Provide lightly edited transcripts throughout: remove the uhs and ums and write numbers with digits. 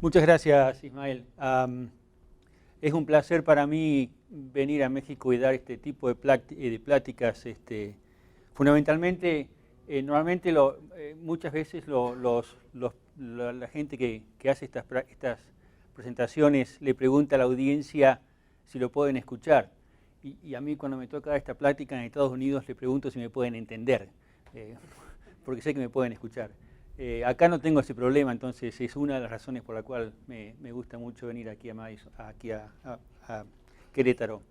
Muchas gracias, Ismael. Es un placer para mí venir a México y dar este tipo de pláticas. Fundamentalmente, normalmente muchas veces la gente que hace estas presentaciones le pregunta a la audiencia si lo pueden escuchar. Y a mí cuando me toca esta plática en Estados Unidos le pregunto si me pueden entender, porque sé que me pueden escuchar. Acá no tengo ese problema, entonces es una de las razones por la cual me gusta mucho venir aquí a Querétaro.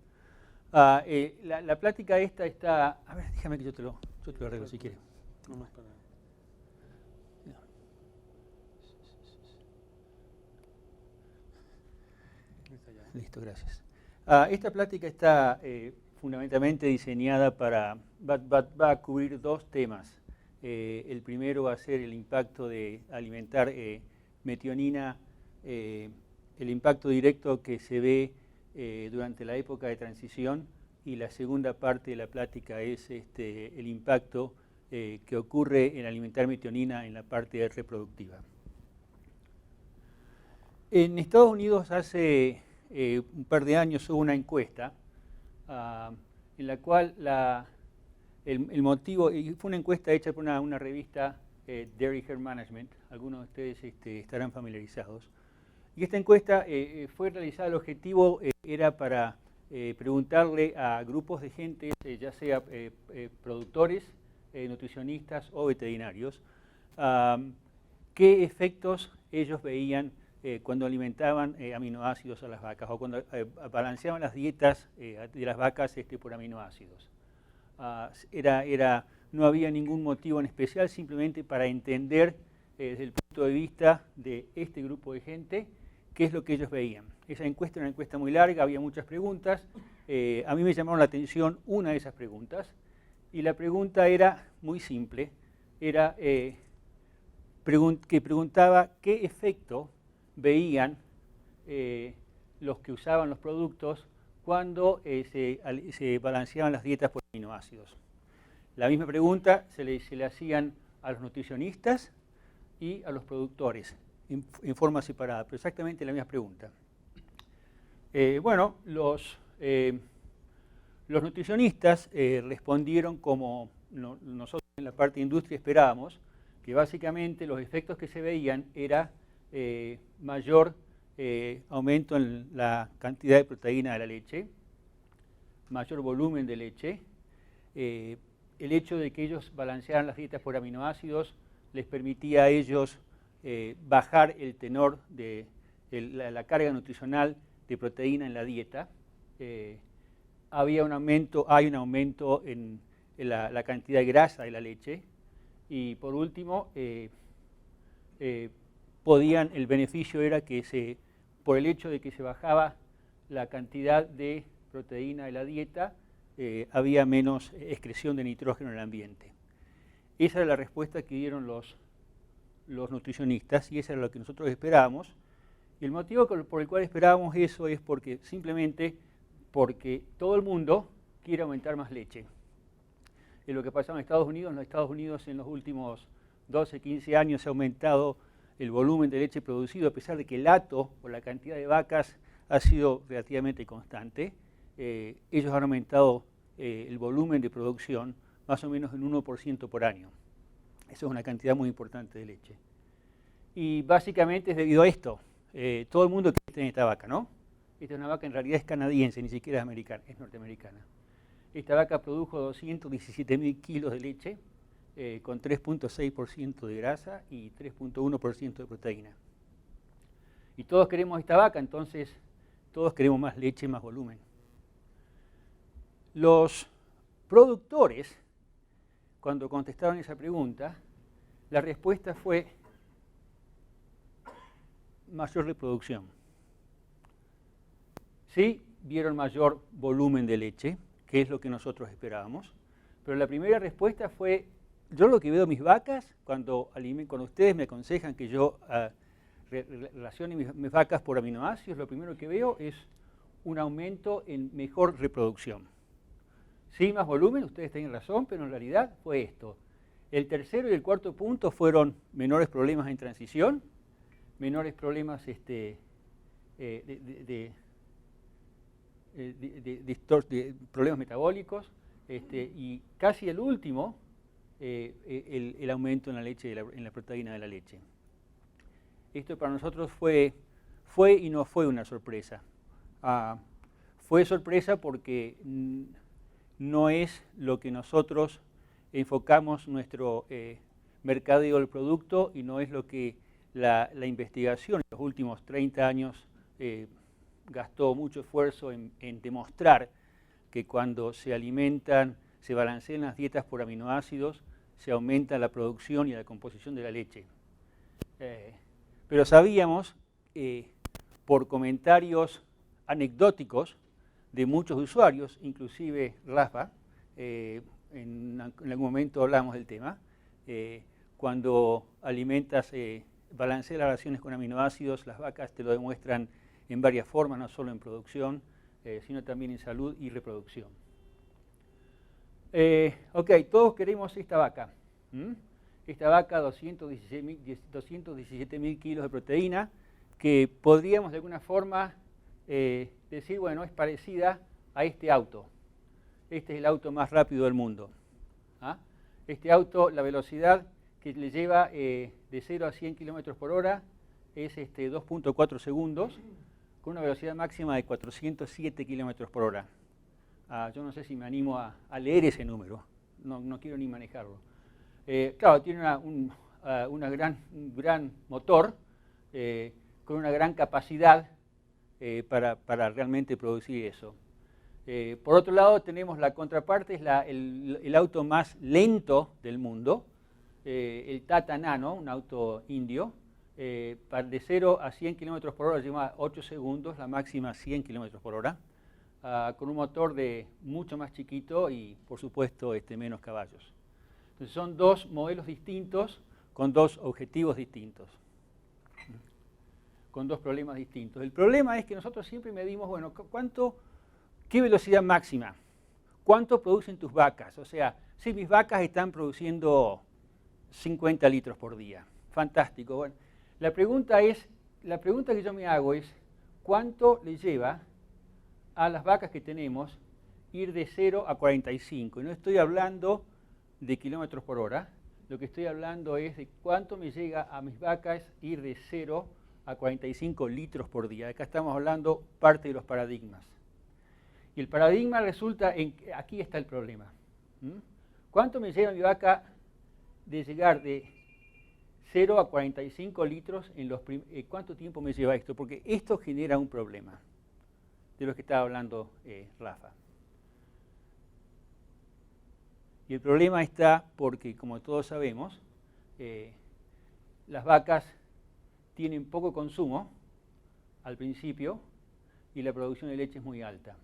La plática esta está... A ver, déjame que yo te lo arreglo si quieres. Listo, gracias. Esta plática está fundamentalmente diseñada va a cubrir dos temas. El primero va a ser el impacto de alimentar metionina, el impacto directo que se ve durante la época de transición, y la segunda parte de la plática es el impacto que ocurre en alimentar metionina en la parte reproductiva. En Estados Unidos hace un par de años hubo una encuesta en la cual el motivo, y fue una encuesta hecha por una revista, Dairy Herd Management, algunos de ustedes estarán familiarizados. Y esta encuesta fue realizada, el objetivo era para preguntarle a grupos de gente, ya sea productores, nutricionistas o veterinarios, qué efectos ellos veían cuando alimentaban aminoácidos a las vacas o cuando balanceaban las dietas de las vacas por aminoácidos. No había ningún motivo en especial, simplemente para entender desde el punto de vista de este grupo de gente qué es lo que ellos veían. Esa encuesta era una encuesta muy larga, había muchas preguntas. A mí me llamaron la atención una de esas preguntas, y la pregunta era muy simple, era que preguntaba qué efecto veían los que usaban los productos cuando se balanceaban las dietas por aminoácidos. La misma pregunta se le hacían a los nutricionistas y a los productores en forma separada, pero exactamente la misma pregunta. Bueno, los nutricionistas respondieron como nosotros en la parte de industria esperábamos, que básicamente los efectos que se veían era mayor aumento en la cantidad de proteína de la leche, mayor volumen de leche, el hecho de que ellos balancearan las dietas por aminoácidos les permitía a ellos bajar el tenor de la carga nutricional de proteína en la dieta. Hay un aumento en la cantidad de grasa de la leche, y por último el beneficio era que por el hecho de que se bajaba la cantidad de proteína de la dieta, había menos excreción de nitrógeno en el ambiente. Esa era la respuesta que dieron los nutricionistas, y esa era lo que nosotros esperábamos. Y el motivo por el cual esperábamos eso es simplemente porque todo el mundo quiere aumentar más leche. Es lo que pasa en Estados Unidos. En los Estados Unidos en los últimos 12, 15 años se ha aumentado el volumen de leche producido, a pesar de que el hato o la cantidad de vacas ha sido relativamente constante. Ellos han aumentado el volumen de producción más o menos en 1% por año. Eso es una cantidad muy importante de leche. Y básicamente es debido a esto. Todo el mundo quiere tener esta vaca, ¿no? Esta es una vaca, en realidad es canadiense, ni siquiera es americana, es norteamericana. Esta vaca produjo 217.000 kilos de leche, con 3.6% de grasa y 3.1% de proteína. Y todos queremos esta vaca, entonces todos queremos más leche, más volumen. Los productores, cuando contestaron esa pregunta, la respuesta fue mayor reproducción. Sí, vieron mayor volumen de leche, que es lo que nosotros esperábamos, pero la primera respuesta fue: yo lo que veo en mis vacas, cuando ustedes me aconsejan que yo relacione mis vacas por aminoácidos, lo primero que veo es un aumento en mejor reproducción. Sí, más volumen, ustedes tienen razón, pero en realidad fue esto. El tercero y el cuarto punto fueron menores problemas en transición, menores problemas problemas metabólicos, y casi el último, el aumento en la leche, en la proteína de la leche. Esto para nosotros fue y no fue una sorpresa. Fue sorpresa porque no es lo que nosotros enfocamos nuestro mercadeo del producto, y no es lo que la investigación en los últimos 30 años gastó mucho esfuerzo en demostrar que cuando se alimentan, se balancean las dietas por aminoácidos, se aumenta la producción y la composición de la leche. Pero sabíamos, por comentarios anecdóticos de muchos usuarios, inclusive Rafa, en algún momento hablamos del tema, cuando alimentas, balanceas las raciones con aminoácidos, las vacas te lo demuestran en varias formas, no solo en producción, sino también en salud y reproducción. Ok, todos queremos esta vaca. Esta vaca, 217.000 kilos de proteína, que podríamos de alguna forma decir, bueno, es parecida a este auto. Este es el auto más rápido del mundo. Este auto, la velocidad que le lleva de 0 a 100 kilómetros por hora es 2.4 segundos, con una velocidad máxima de 407 kilómetros por hora. Yo no sé si me animo a leer ese número, no quiero ni manejarlo. Claro, tiene un gran motor con una gran capacidad para realmente producir eso. Por otro lado, tenemos la contraparte, es el auto más lento del mundo, el Tata Nano, un auto indio. De 0 a 100 kilómetros por hora lleva 8 segundos, la máxima 100 kilómetros por hora, con un motor mucho más chiquito y, por supuesto, menos caballos. Entonces son dos modelos distintos con dos objetivos distintos, con dos problemas distintos. El problema es que nosotros siempre medimos, bueno, ¿qué velocidad máxima? ¿Cuánto producen tus vacas? O sea, si mis vacas están produciendo 50 litros por día. Fantástico. Bueno, la pregunta que yo me hago es, ¿cuánto le lleva a las vacas que tenemos ir de 0 a 45? Y no estoy hablando de kilómetros por hora, lo que estoy hablando es de cuánto me llega a mis vacas ir de 0 a 45 litros por día. Acá estamos hablando parte de los paradigmas. Y el paradigma resulta aquí está el problema. ¿Cuánto me lleva mi vaca de llegar de 0 a 45 litros ¿cuánto tiempo me lleva esto? Porque esto genera un problema, de lo que estaba hablando Rafa. Y el problema está porque, como todos sabemos, las vacas tienen poco consumo al principio y la producción de leche es muy alta.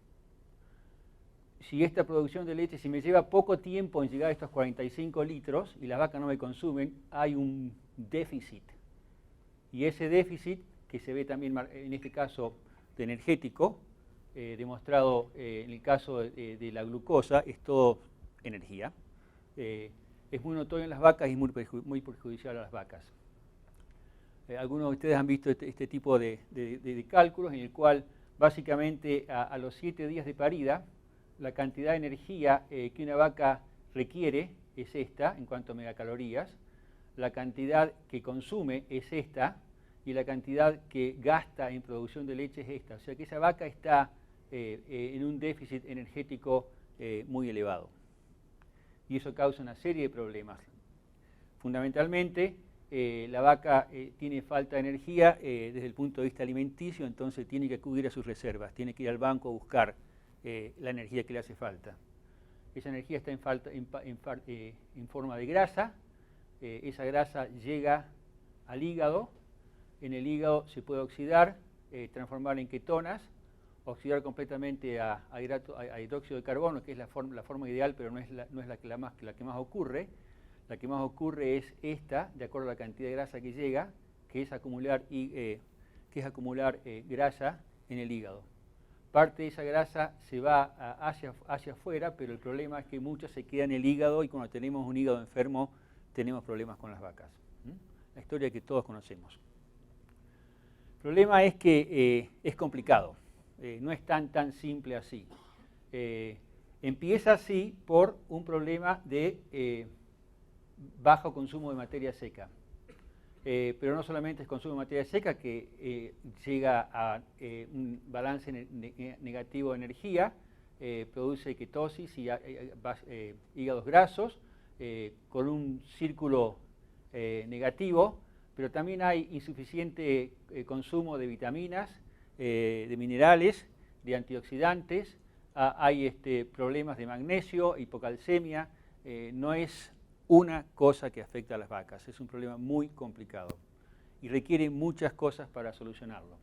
Si esta producción de leche, si me lleva poco tiempo en llegar a estos 45 litros y las vacas no me consumen, hay un déficit. Y ese déficit, que se ve también en este caso de energético, demostrado en el caso de la glucosa, es todo energía. Es muy notorio en las vacas y muy perjudicial a las vacas. Algunos de ustedes han visto este tipo de cálculos en el cual básicamente a los 7 días de parida, la cantidad de energía que una vaca requiere es esta, en cuanto a megacalorías, la cantidad que consume es esta, y la cantidad que gasta en producción de leche es esta. O sea que esa vaca está en un déficit energético muy elevado. Y eso causa una serie de problemas. Fundamentalmente, la vaca tiene falta de energía desde el punto de vista alimenticio, entonces tiene que acudir a sus reservas, tiene que ir al banco a buscar la energía que le hace falta. Esa energía está en forma de grasa, esa grasa llega al hígado, en el hígado se puede oxidar, transformar en ketonas, oxidar completamente a hidróxido de carbono, que es la forma ideal, pero no es la que más ocurre. La que más ocurre es esta, de acuerdo a la cantidad de grasa que llega, que es acumular grasa en el hígado. Parte de esa grasa se va hacia afuera, pero el problema es que mucha se queda en el hígado y cuando tenemos un hígado enfermo tenemos problemas con las vacas. La historia que todos conocemos. El problema es que es complicado, no es tan simple así. Empieza así por un problema de bajo consumo de materia seca. Pero no solamente es consumo de materia seca que llega a un balance negativo de energía, produce ketosis y hígados grasos con un círculo negativo, pero también hay insuficiente consumo de vitaminas, de minerales, de antioxidantes, hay problemas de magnesio, hipocalcemia, no es una cosa que afecta a las vacas, es un problema muy complicado y requiere muchas cosas para solucionarlo.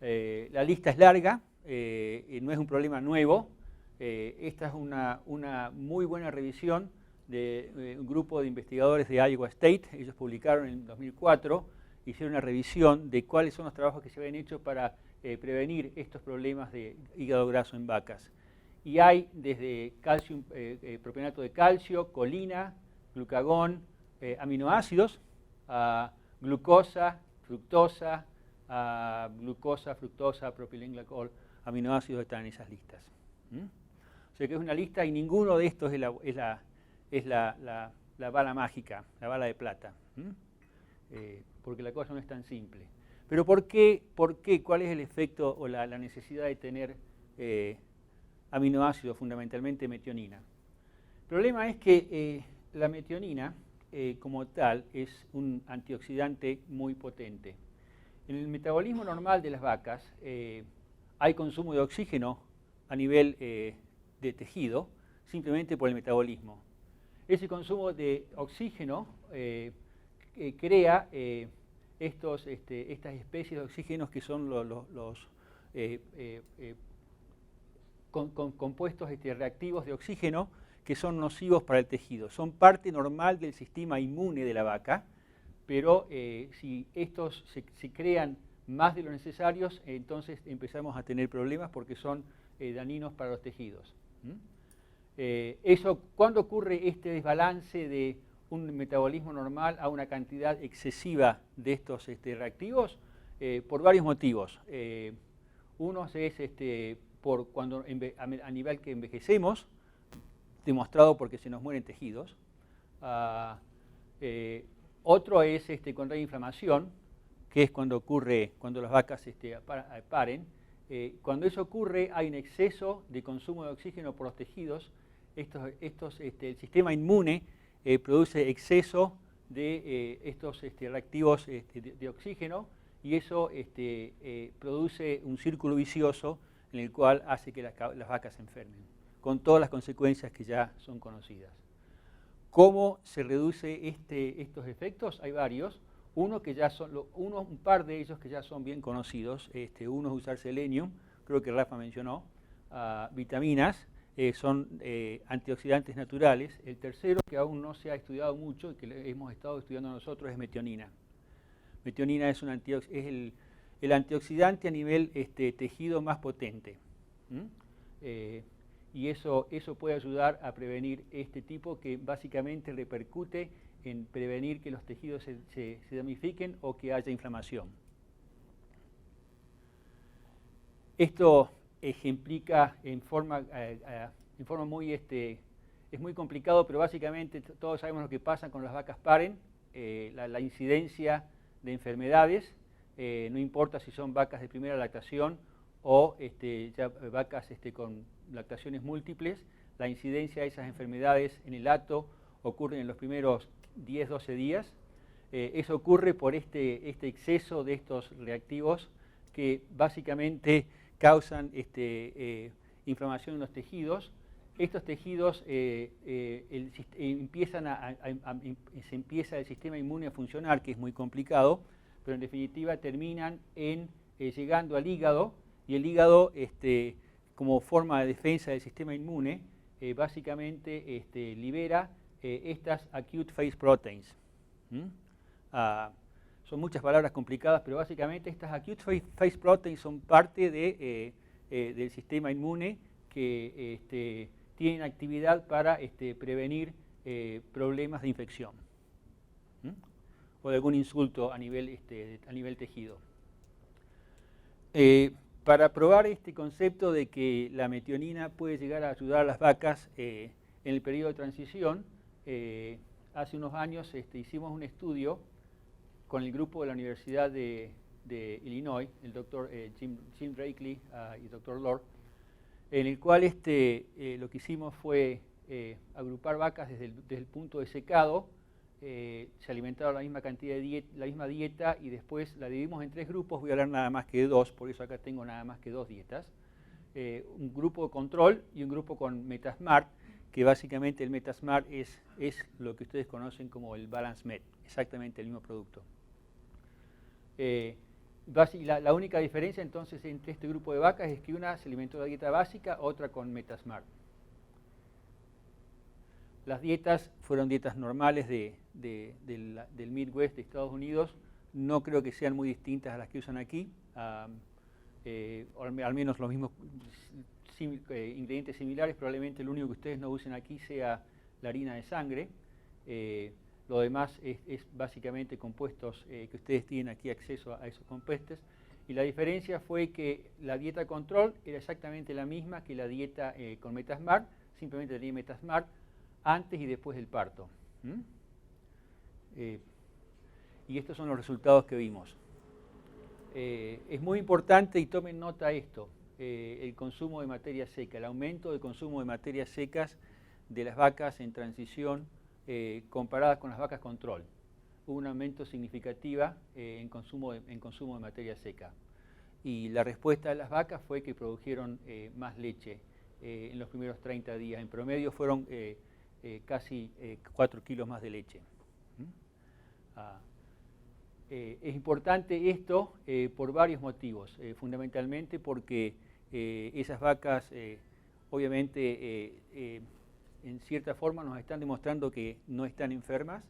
La lista es larga, no es un problema nuevo, esta es una muy buena revisión de un grupo de investigadores de Iowa State. Ellos publicaron en 2004, hicieron una revisión de cuáles son los trabajos que se habían hecho para prevenir estos problemas de hígado graso en vacas. Y hay desde calcio, propenato de calcio, colina, glucagón, aminoácidos, glucosa, fructosa, propilenglicol, aminoácidos están en esas listas. O sea que es una lista y ninguno de estos es la bala mágica, la bala de plata, porque la cosa no es tan simple. Pero ¿por qué? ¿Cuál es el efecto o la necesidad de tener aminoácidos, fundamentalmente metionina? El problema es que la metionina, como tal, es un antioxidante muy potente. En el metabolismo normal de las vacas hay consumo de oxígeno a nivel de tejido, simplemente por el metabolismo. Ese consumo de oxígeno crea estas especies de oxígenos que son los compuestos reactivos de oxígeno que son nocivos para el tejido. Son parte normal del sistema inmune de la vaca, pero si estos se crean más de lo necesarios, entonces empezamos a tener problemas porque son dañinos para los tejidos. ¿Cuándo ocurre este desbalance de un metabolismo normal a una cantidad excesiva de estos reactivos? Por varios motivos. Uno es por cuando a nivel que envejecemos, demostrado porque se nos mueren tejidos. Otro es cuando hay inflamación, que es cuando ocurre, cuando las vacas paren. Cuando eso ocurre, hay un exceso de consumo de oxígeno por los tejidos. El sistema inmune produce exceso de estos reactivos de oxígeno y eso produce un círculo vicioso en el cual hace que las vacas se enfermen, con todas las consecuencias que ya son conocidas. ¿Cómo se reduce estos efectos? Hay varios. Un par de ellos que ya son bien conocidos. Uno es usar selenium, creo que Rafa mencionó, vitaminas, son antioxidantes naturales. El tercero, que aún no se ha estudiado mucho y que hemos estado estudiando nosotros, es metionina. Metionina es el antioxidante a nivel tejido más potente. Y eso puede ayudar a prevenir este tipo que básicamente repercute en prevenir que los tejidos se damnifiquen o que haya inflamación. Esto ejemplifica en forma muy, es muy complicado, pero básicamente todos sabemos lo que pasa cuando las vacas paren, la incidencia de enfermedades, no importa si son vacas de primera lactación o ya vacas con lactaciones múltiples, la incidencia de esas enfermedades en el hato ocurre en los primeros 10-12 días. Eso ocurre por este exceso de estos reactivos que básicamente causan inflamación en los tejidos. Estos tejidos se empieza el sistema inmune a funcionar, que es muy complicado, pero en definitiva terminan llegando al hígado, y el hígado, como forma de defensa del sistema inmune, básicamente libera estas acute phase proteins. Son muchas palabras complicadas, pero básicamente estas acute phase proteins son parte del sistema inmune que tienen actividad para prevenir problemas de infección o de algún insulto a nivel tejido. Para probar este concepto de que la metionina puede llegar a ayudar a las vacas en el periodo de transición, hace unos años hicimos un estudio con el grupo de la Universidad de Illinois, el doctor Jim Rakely y el doctor Lord, en el cual lo que hicimos fue agrupar vacas desde el punto de secado. Se alimentaron la misma cantidad de la misma dieta y después la dividimos en 3 grupos. Voy a hablar nada más que de 2, por eso acá tengo nada más que 2 dietas. Un grupo de control y un grupo con Metasmart, que básicamente el Metasmart es lo que ustedes conocen como el Balance Met, exactamente el mismo producto. La única diferencia entonces entre este grupo de vacas es que una se alimentó de la dieta básica, otra con Metasmart. Las dietas fueron dietas normales del Midwest de Estados Unidos. No creo que sean muy distintas a las que usan aquí. Al menos los mismos ingredientes similares. Probablemente lo único que ustedes no usen aquí sea la harina de sangre. Lo demás es básicamente compuestos que ustedes tienen aquí acceso a esos compuestos. Y la diferencia fue que la dieta control era exactamente la misma que la dieta con Metasmart. Simplemente tenía Metasmart antes y después del parto. Y estos son los resultados que vimos. Es muy importante, y tomen nota esto, el consumo de materia seca, el aumento del consumo de materias secas de las vacas en transición comparadas con las vacas control. Hubo un aumento significativo en consumo de materia seca. Y la respuesta de las vacas fue que produjeron más leche en los primeros 30 días. En promedio fueron casi 4 kilos más de leche. Es importante esto por varios motivos, fundamentalmente porque esas vacas obviamente en cierta forma nos están demostrando que no están enfermas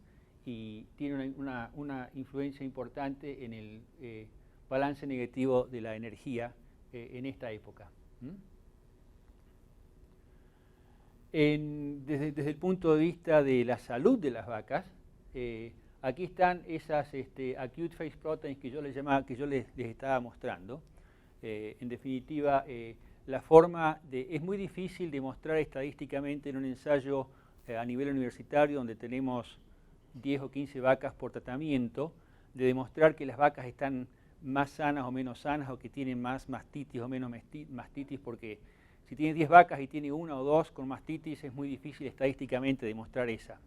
y tienen una influencia importante en el balance negativo de la energía en esta época. Desde el punto de vista de la salud de las vacas, aquí están esas acute phase proteins que yo les estaba mostrando. En definitiva, es muy difícil demostrar estadísticamente en un ensayo a nivel universitario donde tenemos 10 o 15 vacas por tratamiento, de demostrar que las vacas están más sanas o menos sanas o que tienen más mastitis o menos mastitis, porque si tiene 10 vacas y tiene 1 o 2 con mastitis es muy difícil estadísticamente demostrar esa.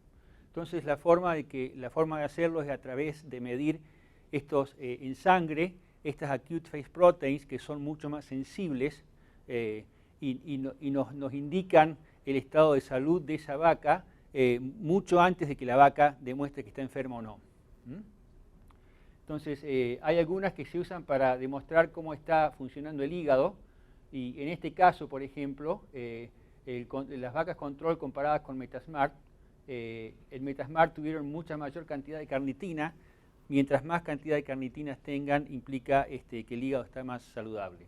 Entonces la forma de hacerlo es a través de medir estos en sangre, estas acute phase proteins que son mucho más sensibles y nos indican el estado de salud de esa vaca mucho antes de que la vaca demuestre que está enferma o no. Entonces hay algunas que se usan para demostrar cómo está funcionando el hígado y en este caso, por ejemplo, las vacas control comparadas con Metasmart, el Metasmart tuvieron mucha mayor cantidad de carnitina. Mientras más cantidad de carnitinas tengan, implica que el hígado está más saludable.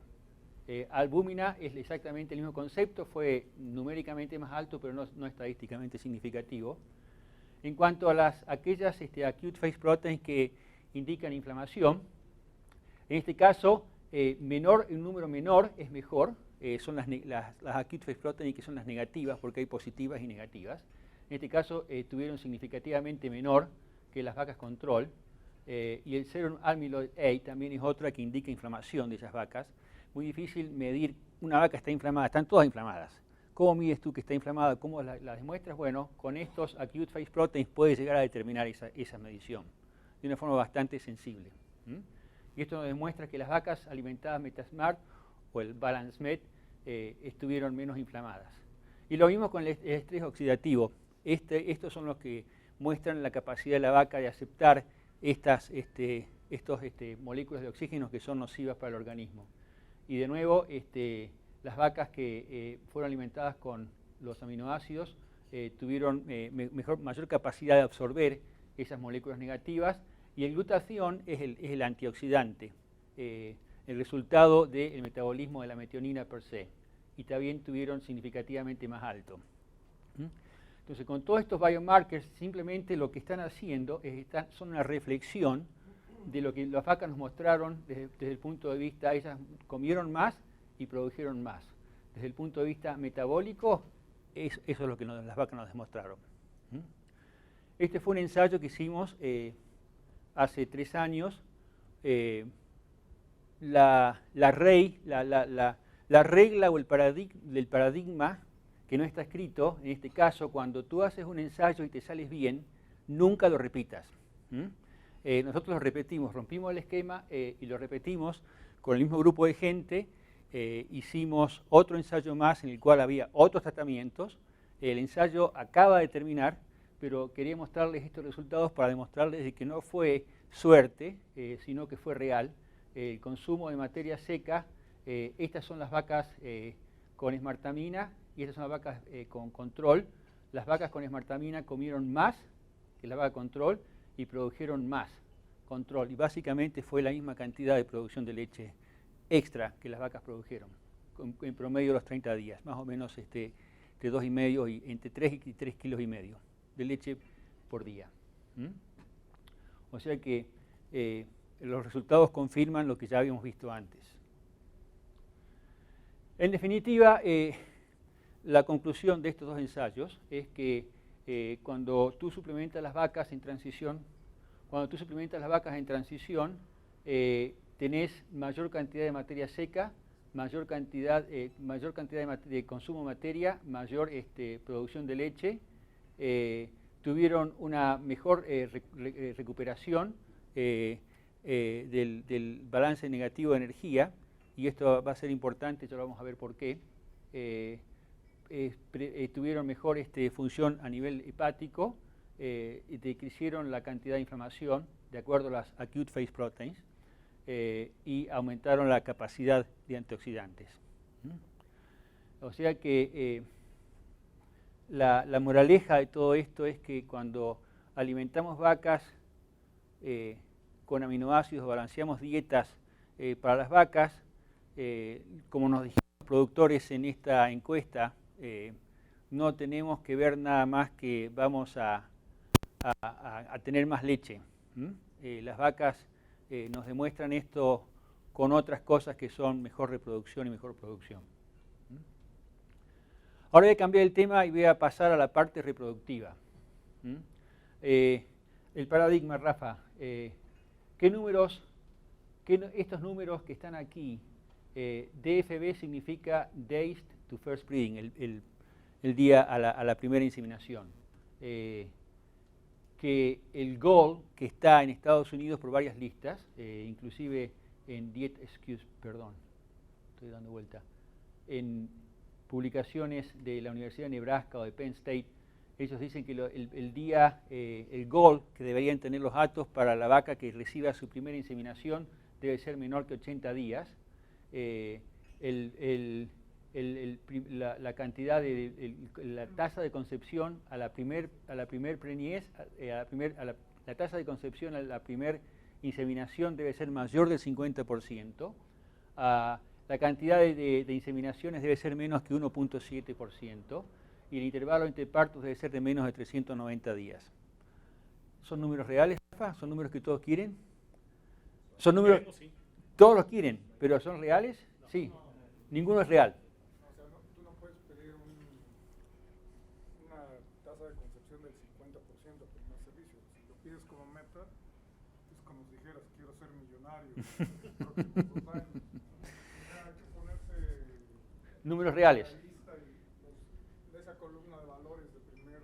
Albúmina es exactamente el mismo concepto, fue numéricamente más alto, pero no estadísticamente significativo. En cuanto a aquellas acute phase proteins que indican inflamación, en este caso, un número menor es mejor, son las acute phase proteins que son las negativas, porque hay positivas y negativas. En este caso, tuvieron significativamente menor que las vacas control. Y el serum amyloid A también es otra que indica inflamación de esas vacas. Muy difícil medir, una vaca está inflamada, están todas inflamadas. ¿Cómo mides tú que está inflamada? ¿Cómo la demuestras? Bueno, con estos acute phase proteins puedes llegar a determinar esa medición de una forma bastante sensible. Y esto nos demuestra que las vacas alimentadas Metasmart o el Balance Met estuvieron menos inflamadas. Y lo mismo con el estrés oxidativo. Estos son los que muestran la capacidad de la vaca de aceptar estas moléculas de oxígeno que son nocivas para el organismo. Y de nuevo, las vacas que fueron alimentadas con los aminoácidos tuvieron mayor capacidad de absorber esas moléculas negativas, y el glutatión es el antioxidante, el resultado del metabolismo de la metionina per se, y también tuvieron significativamente más alto. Entonces, con todos estos biomarkers, simplemente lo que están haciendo son una reflexión de lo que las vacas nos mostraron desde el punto de vista, ellas comieron más y produjeron más. Desde el punto de vista metabólico, eso es lo que las vacas nos demostraron. Este fue un ensayo que hicimos hace 3 años. La regla o el paradigma que no está escrito, en este caso, cuando tú haces un ensayo y te sales bien, nunca lo repitas. Nosotros lo repetimos, rompimos el esquema y lo repetimos con el mismo grupo de gente. Hicimos otro ensayo más en el cual había otros tratamientos. El ensayo acaba de terminar, pero quería mostrarles estos resultados para demostrarles de que no fue suerte, sino que fue real. El consumo de materia seca, estas son las vacas con esmartamina y estas son las vacas con control. Las vacas con esmartamina comieron más que la vaca control y produjeron más control. Y básicamente fue la misma cantidad de producción de leche extra que las vacas produjeron, en promedio los 30 días, más o menos entre 2,5 y entre 3 y 3,5 kilos de leche por día. O sea que los resultados confirman lo que ya habíamos visto antes. En definitiva, la conclusión de estos 2 ensayos es que cuando tú suplementas las vacas en transición, tenés mayor cantidad de materia seca, mayor cantidad de consumo de materia, mayor producción de leche, tuvieron una mejor recuperación del balance negativo de energía, y esto va a ser importante, ya lo vamos a ver por qué. Tuvieron mejor función a nivel hepático, y decrecieron la cantidad de inflamación de acuerdo a las acute phase proteins, y aumentaron la capacidad de antioxidantes. O sea que la moraleja de todo esto es que cuando alimentamos vacas con aminoácidos, balanceamos dietas para las vacas, como nos dijeron los productores en esta encuesta, no tenemos que ver nada más que vamos a tener más leche. Las vacas nos demuestran esto con otras cosas que son mejor reproducción y mejor producción. Ahora voy a cambiar el tema y voy a pasar a la parte reproductiva. El paradigma, Rafa, estos números que están aquí, DFB significa Days to First Breeding, el día a la primera inseminación. Que el goal que está en Estados Unidos por varias listas, inclusive en en publicaciones de la Universidad de Nebraska o de Penn State, ellos dicen que el goal que deberían tener los atos para la vaca que reciba su primera inseminación debe ser menor que 80 días. La cantidad la tasa de concepción a la primer preñez, la tasa de concepción a la primer inseminación debe ser mayor del 50%. La cantidad de inseminaciones debe ser menos que 1.7%. Y el intervalo entre partos debe ser de menos de 390 días. ¿Son números reales, Rafa? ¿Son números que todos quieren? ¿Son números? Sí. Todos los quieren, pero ¿son reales? Sí. Ninguno es real. O sea, tú no puedes pedir una tasa de concepción del 50% por un servicio. Si lo pides como meta, es como si dijeras, quiero ser millonario en los próximos 2 años. Hay que ponerse números reales. Esa columna de valores de primer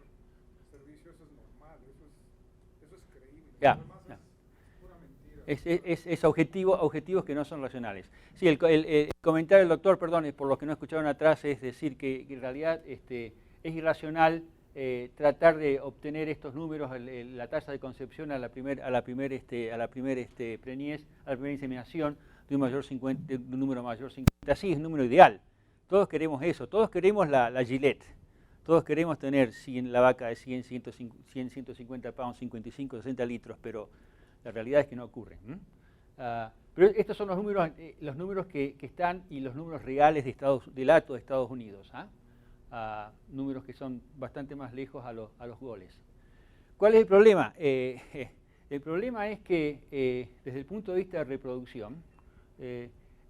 servicio, eso es normal, eso es creíble. Ya. Además es pura mentira. Es objetivos que no son racionales. Sí, el comentario del doctor, perdón, por los que no escucharon atrás, es decir que en realidad es irracional tratar de obtener estos números, la tasa de concepción a la primera preñez, a la primera inseminación de un número mayor 50. Sí, es un número ideal. Todos queremos eso, todos queremos la Gillette. Todos queremos tener la vaca de 100, 150 pounds, 55, 60 litros, pero la realidad es que no ocurre. Pero estos son los números que están y los números reales del ATO de Estados Unidos. Números que son bastante más lejos a los goles. ¿Cuál es el problema? El problema es que desde el punto de vista de reproducción,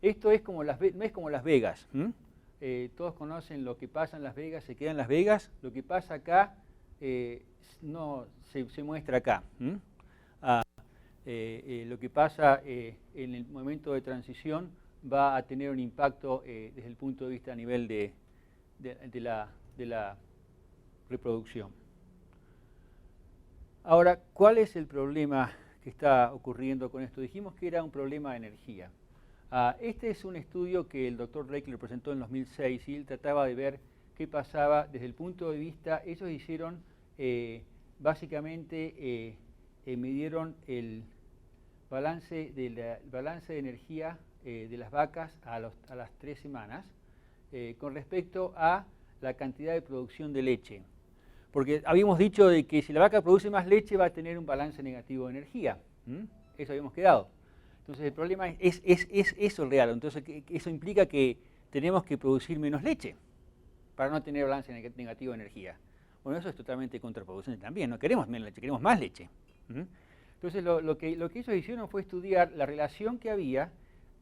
esto es como no es como Las Vegas. Todos conocen lo que pasa en Las Vegas, se queda en Las Vegas. Lo que pasa acá no se muestra acá. Lo que pasa en el momento de transición va a tener un impacto desde el punto de vista a nivel de la reproducción. Ahora, ¿cuál es el problema que está ocurriendo con esto? Dijimos que era un problema de energía. Este es un estudio que el Dr. Drake lo presentó en 2006 y él trataba de ver qué pasaba desde el punto de vista. Ellos hicieron, básicamente, midieron el balance de energía de las vacas a las 3 semanas con respecto a la cantidad de producción de leche. Porque habíamos dicho de que si la vaca produce más leche va a tener un balance negativo de energía. Eso habíamos quedado. Entonces el problema es eso real. Entonces eso implica que tenemos que producir menos leche para no tener balance negativo de energía. Bueno, eso es totalmente contraproducente también. No queremos menos leche, queremos más leche. Entonces lo que ellos hicieron fue estudiar la relación que había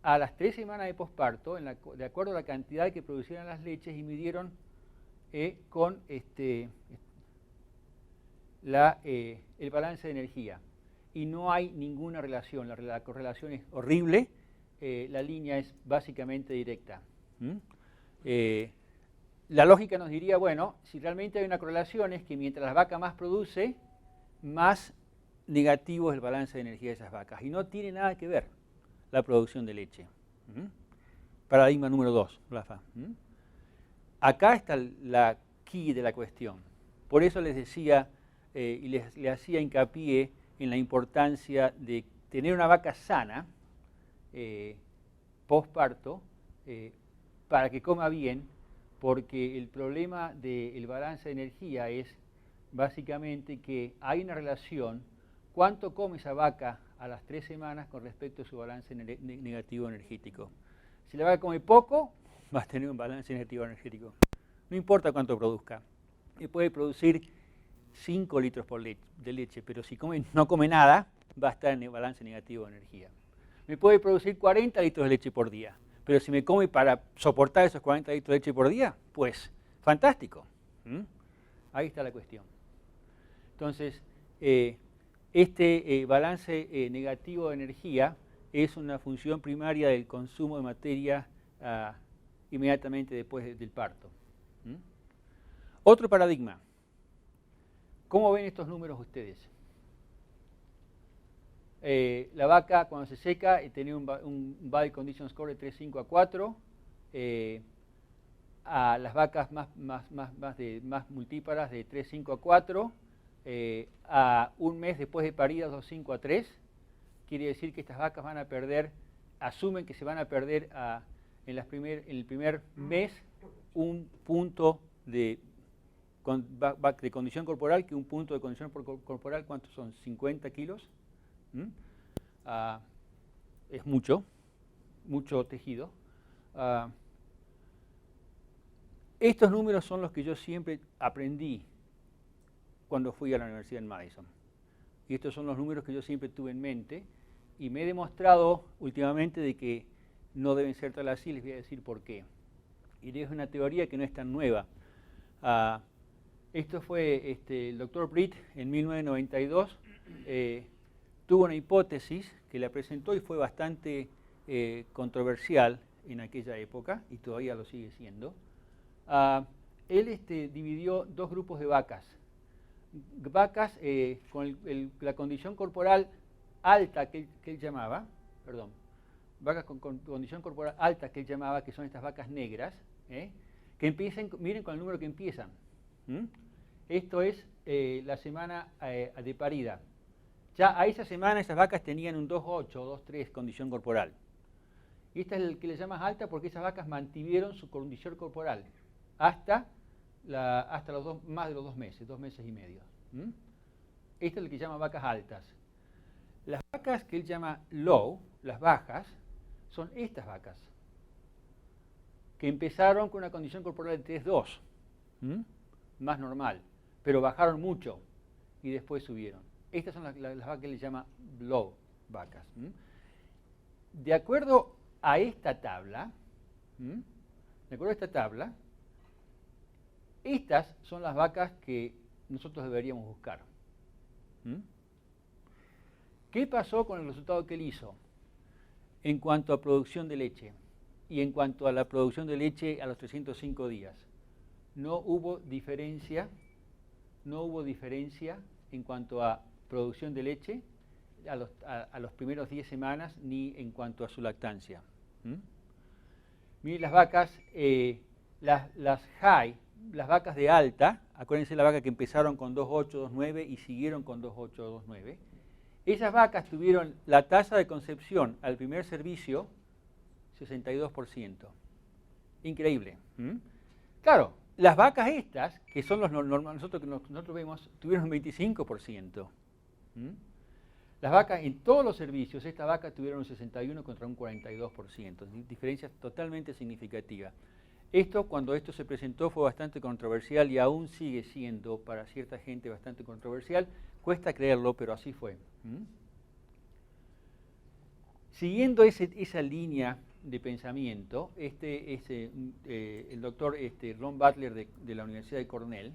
a las 3 semanas de posparto, de acuerdo a la cantidad que producieran las leches, y midieron con el balance de energía. Y no hay ninguna relación, la correlación es horrible, la línea es básicamente directa. La lógica nos diría, bueno, si realmente hay una correlación es que mientras la vaca más produce, más negativo es el balance de energía de esas vacas. Y no tiene nada que ver la producción de leche. Paradigma número 2, Rafa. Acá está la key de la cuestión. Por eso les decía y les hacía hincapié en la importancia de tener una vaca sana postparto para que coma bien, porque el problema del balance de energía es básicamente que hay una relación cuánto come esa vaca a las 3 semanas con respecto a su balance negativo energético. Si la vaca come poco, va a tener un balance negativo energético. No importa cuánto produzca. Puede producir 5 litros de leche, pero si no come nada, va a estar en el balance negativo de energía. Me puede producir 40 litros de leche por día, pero si me come para soportar esos 40 litros de leche por día, pues fantástico. Ahí está la cuestión. Entonces, este balance negativo de energía es una función primaria del consumo de materia inmediatamente después del parto. Otro paradigma. ¿Cómo ven estos números ustedes? La vaca cuando se seca tenía un Body Condition Score de 3,5 a 4. A las vacas más multíparas de 3,5 a 4. A un mes después de paridas 2,5 a 3. Quiere decir que estas vacas van a perder, asumen que se van a perder en el primer mes un punto de condición corporal, que un punto de condición corporal, ¿cuántos son? 50 kilos. Es mucho tejido. Estos números son los que yo siempre aprendí cuando fui a la Universidad en Madison. Y estos son los números que yo siempre tuve en mente y me he demostrado últimamente de que no deben ser tal así. Les voy a decir por qué. Y es una teoría que no es tan nueva. Esto fue el Dr. Britt en 1992. Tuvo una hipótesis que la presentó y fue bastante controversial en aquella época y todavía lo sigue siendo. Él dividió 2 grupos de vacas. Vacas con la condición corporal alta que él llamaba, vacas con condición corporal alta que él llamaba, que son estas vacas negras, que empiecen, miren con el número que empiezan. Esto es la semana de parida. Ya a esa semana esas vacas tenían un 2,8 o 2,3 condición corporal. Y esta es el que le llamas alta porque esas vacas mantuvieron su condición corporal hasta más de los 2 meses, 2 meses y medio. Este es el que llama vacas altas. Las vacas que él llama low, las bajas, son estas vacas, que empezaron con una condición corporal de 3,2, más normal, pero bajaron mucho y después subieron. estas son las vacas que le llama blow vacas. De acuerdo a esta tabla, estas son las vacas que nosotros deberíamos buscar. ¿Qué pasó con el resultado que él hizo en cuanto a producción de leche y en cuanto a la producción de leche a los 305 días? No hubo diferencia en cuanto a producción de leche a los primeros 10 semanas ni en cuanto a su lactancia. Miren las vacas, las high, las vacas de alta, acuérdense la vaca que empezaron con 2.8, 2.9 y siguieron con 2.8, 2.9. Esas vacas tuvieron la tasa de concepción al primer servicio 62%. Increíble. Claro, las vacas estas, que son los normales, nosotros vemos, tuvieron un 25%. Las vacas en todos los servicios, estas vacas tuvieron un 61 contra un 42%. Diferencia totalmente significativa. Cuando esto se presentó, fue bastante controversial y aún sigue siendo para cierta gente bastante controversial. Cuesta creerlo, pero así fue. Siguiendo esa línea de pensamiento, el doctor Ron Butler de la Universidad de Cornell,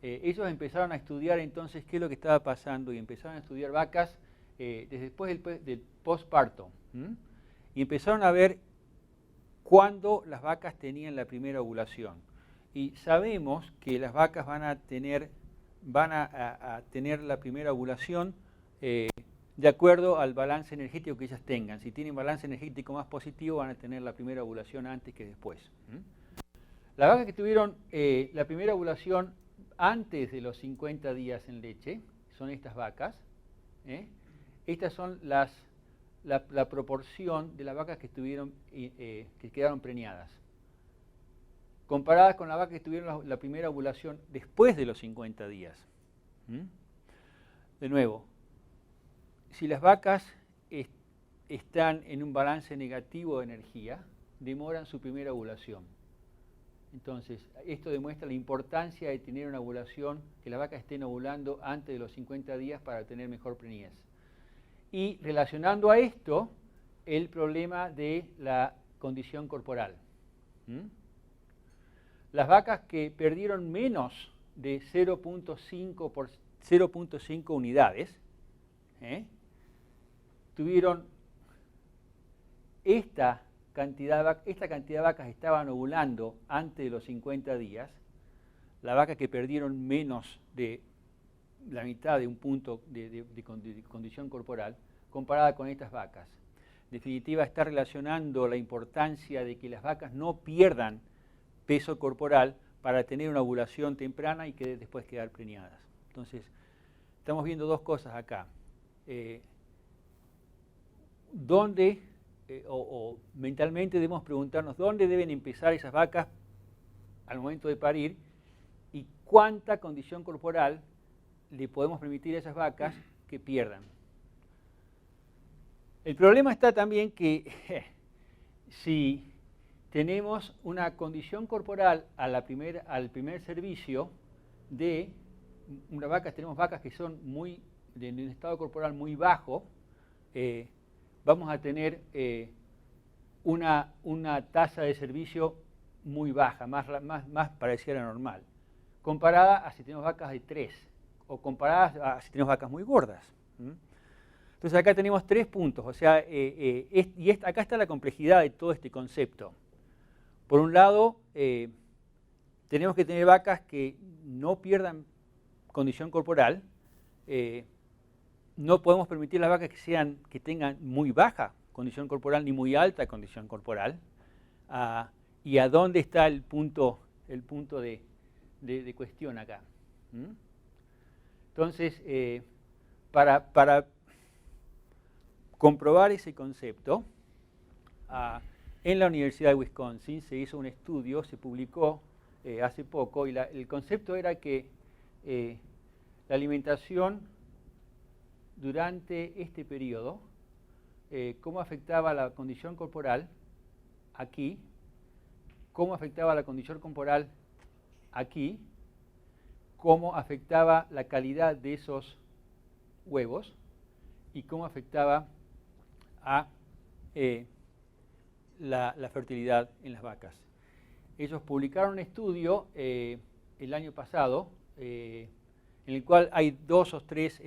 ellos empezaron a estudiar entonces qué es lo que estaba pasando y empezaron a estudiar vacas desde después del postparto. Y empezaron a ver cuándo las vacas tenían la primera ovulación. Y sabemos que las vacas van a tener la primera ovulación de acuerdo al balance energético que ellas tengan. Si tienen balance energético más positivo, van a tener la primera ovulación antes que después. Las vacas que tuvieron la primera ovulación antes de los 50 días en leche son estas vacas. Estas son la proporción de las vacas que quedaron preñadas, comparadas con las vacas que tuvieron la primera ovulación después de los 50 días. De nuevo, si las vacas están en un balance negativo de energía, demoran su primera ovulación. Entonces, esto demuestra la importancia de tener una ovulación, que las vacas estén ovulando antes de los 50 días para tener mejor preñez. Y relacionando a esto, el problema de la condición corporal. Las vacas que perdieron menos de 0.5 unidades, tuvieron esta cantidad de vacas estaban ovulando antes de los 50 días. La vaca que perdieron menos de la mitad de un punto de condición corporal, comparada con estas vacas. En definitiva, está relacionando la importancia de que las vacas no pierdan peso corporal para tener una ovulación temprana y que después quedar preñadas. Entonces, estamos viendo dos cosas acá. Mentalmente debemos preguntarnos dónde deben empezar esas vacas al momento de parir y cuánta condición corporal le podemos permitir a esas vacas que pierdan. El problema está también que si tenemos una condición corporal al primer servicio de una vaca, tenemos vacas que son de un estado corporal muy bajo, vamos a tener una tasa de servicio muy baja, más parecida a la normal, comparada a si tenemos vacas de 3 o comparadas a si tenemos vacas muy gordas. Entonces acá tenemos 3 puntos, o sea, acá está la complejidad de todo este concepto. Por un lado, tenemos que tener vacas que no pierdan condición corporal. No podemos permitir las vacas que tengan muy baja condición corporal ni muy alta condición corporal. ¿Y a dónde está el punto de cuestión acá? Entonces, para comprobar ese concepto, en la Universidad de Wisconsin se hizo un estudio, se publicó hace poco, y el concepto era que la alimentación durante este periodo, cómo afectaba la condición corporal aquí, cómo afectaba la condición corporal aquí, cómo afectaba la calidad de esos huevos y cómo afectaba a la fertilidad en las vacas. Ellos publicaron un estudio el año pasado en el cual hay 2 o 3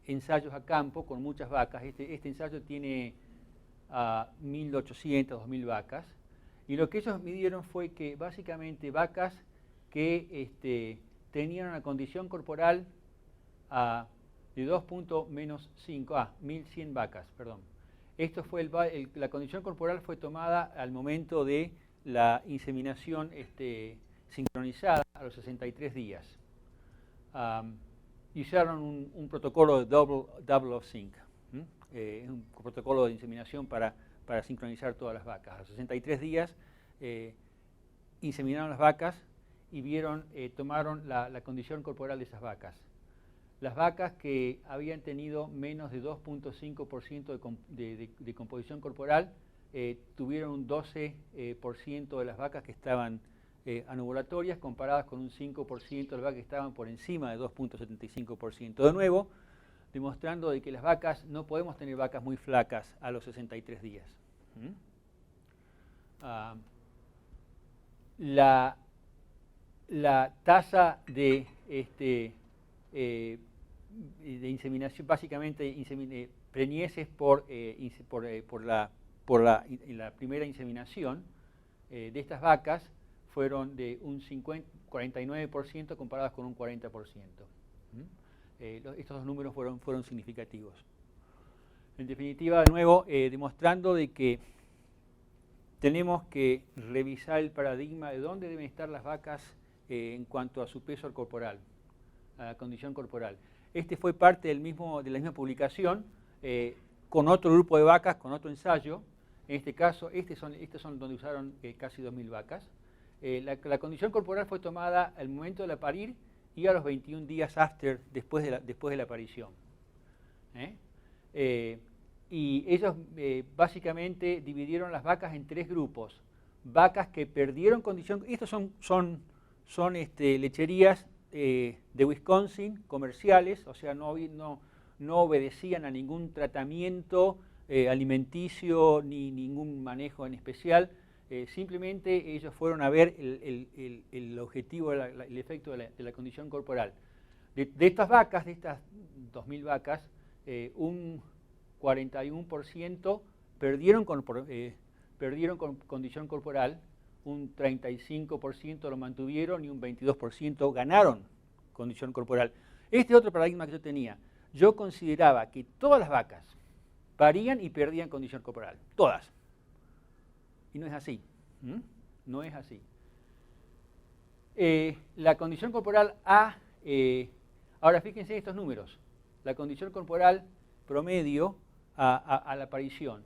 ensayos a campo con muchas vacas. Este ensayo tiene 1.800, 2.000 vacas. Y lo que ellos midieron fue que básicamente vacas que tenían una condición corporal de 2.-5, 1.100 vacas, perdón. Esto fue la condición corporal fue tomada al momento de la inseminación sincronizada a los 63 días. Usaron un protocolo de double of sync, un protocolo de inseminación para sincronizar todas las vacas. A los 63 días inseminaron las vacas y tomaron la condición corporal de esas vacas. Las vacas que habían tenido menos de 2.5% de composición corporal tuvieron un 12% de las vacas que estaban anovulatorias comparadas con un 5% de las vacas que estaban por encima de 2.75%. De nuevo, demostrando de que las vacas, no podemos tener vacas muy flacas a los 63 días. La tasa de inseminación, básicamente preñeces por la primera inseminación de estas vacas fueron de un 49% comparadas con un 40%. Estos dos números fueron significativos. En definitiva, de nuevo, demostrando de que tenemos que revisar el paradigma de dónde deben estar las vacas en cuanto a su peso corporal, a la condición corporal. Este fue parte de la misma publicación con otro grupo de vacas, con otro ensayo. En este caso, estos son donde usaron casi 2.000 vacas. La condición corporal fue tomada al momento de la parir y a los 21 días después de la aparición. Y ellos básicamente dividieron las vacas en 3 grupos. Vacas que perdieron condición, estos son lecherías de Wisconsin, comerciales, o sea, no obedecían a ningún tratamiento alimenticio ni ningún manejo en especial. Simplemente ellos fueron a ver el objetivo, el efecto de la condición corporal. De estas vacas, de estas 2.000 vacas, un 41% perdieron con condición corporal, un 35% lo mantuvieron y un 22% ganaron condición corporal. Este es otro paradigma que yo tenía. Yo consideraba que todas las vacas parían y perdían condición corporal, todas. Y no es así. No es así. La condición corporal ahora fíjense estos números. La condición corporal promedio a la aparición.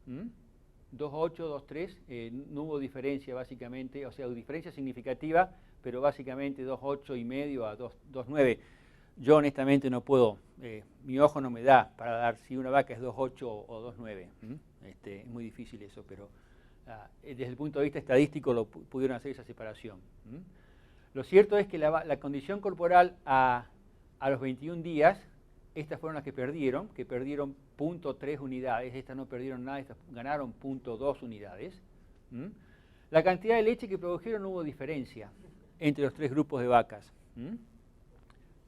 2.8, 2.3, no hubo diferencia básicamente, o sea, diferencia significativa, pero básicamente 2.8 y medio a 2.9. Yo honestamente no puedo, mi ojo no me da para dar si una vaca es 2.8 o 2.9. Es muy difícil eso, pero desde el punto de vista estadístico pudieron hacer esa separación. Lo cierto es que la condición corporal a los 21 días, estas fueron las que perdieron 0.3 unidades, estas no perdieron nada, estas ganaron 0.2 unidades. La cantidad de leche que produjeron no hubo diferencia entre los 3 grupos de vacas.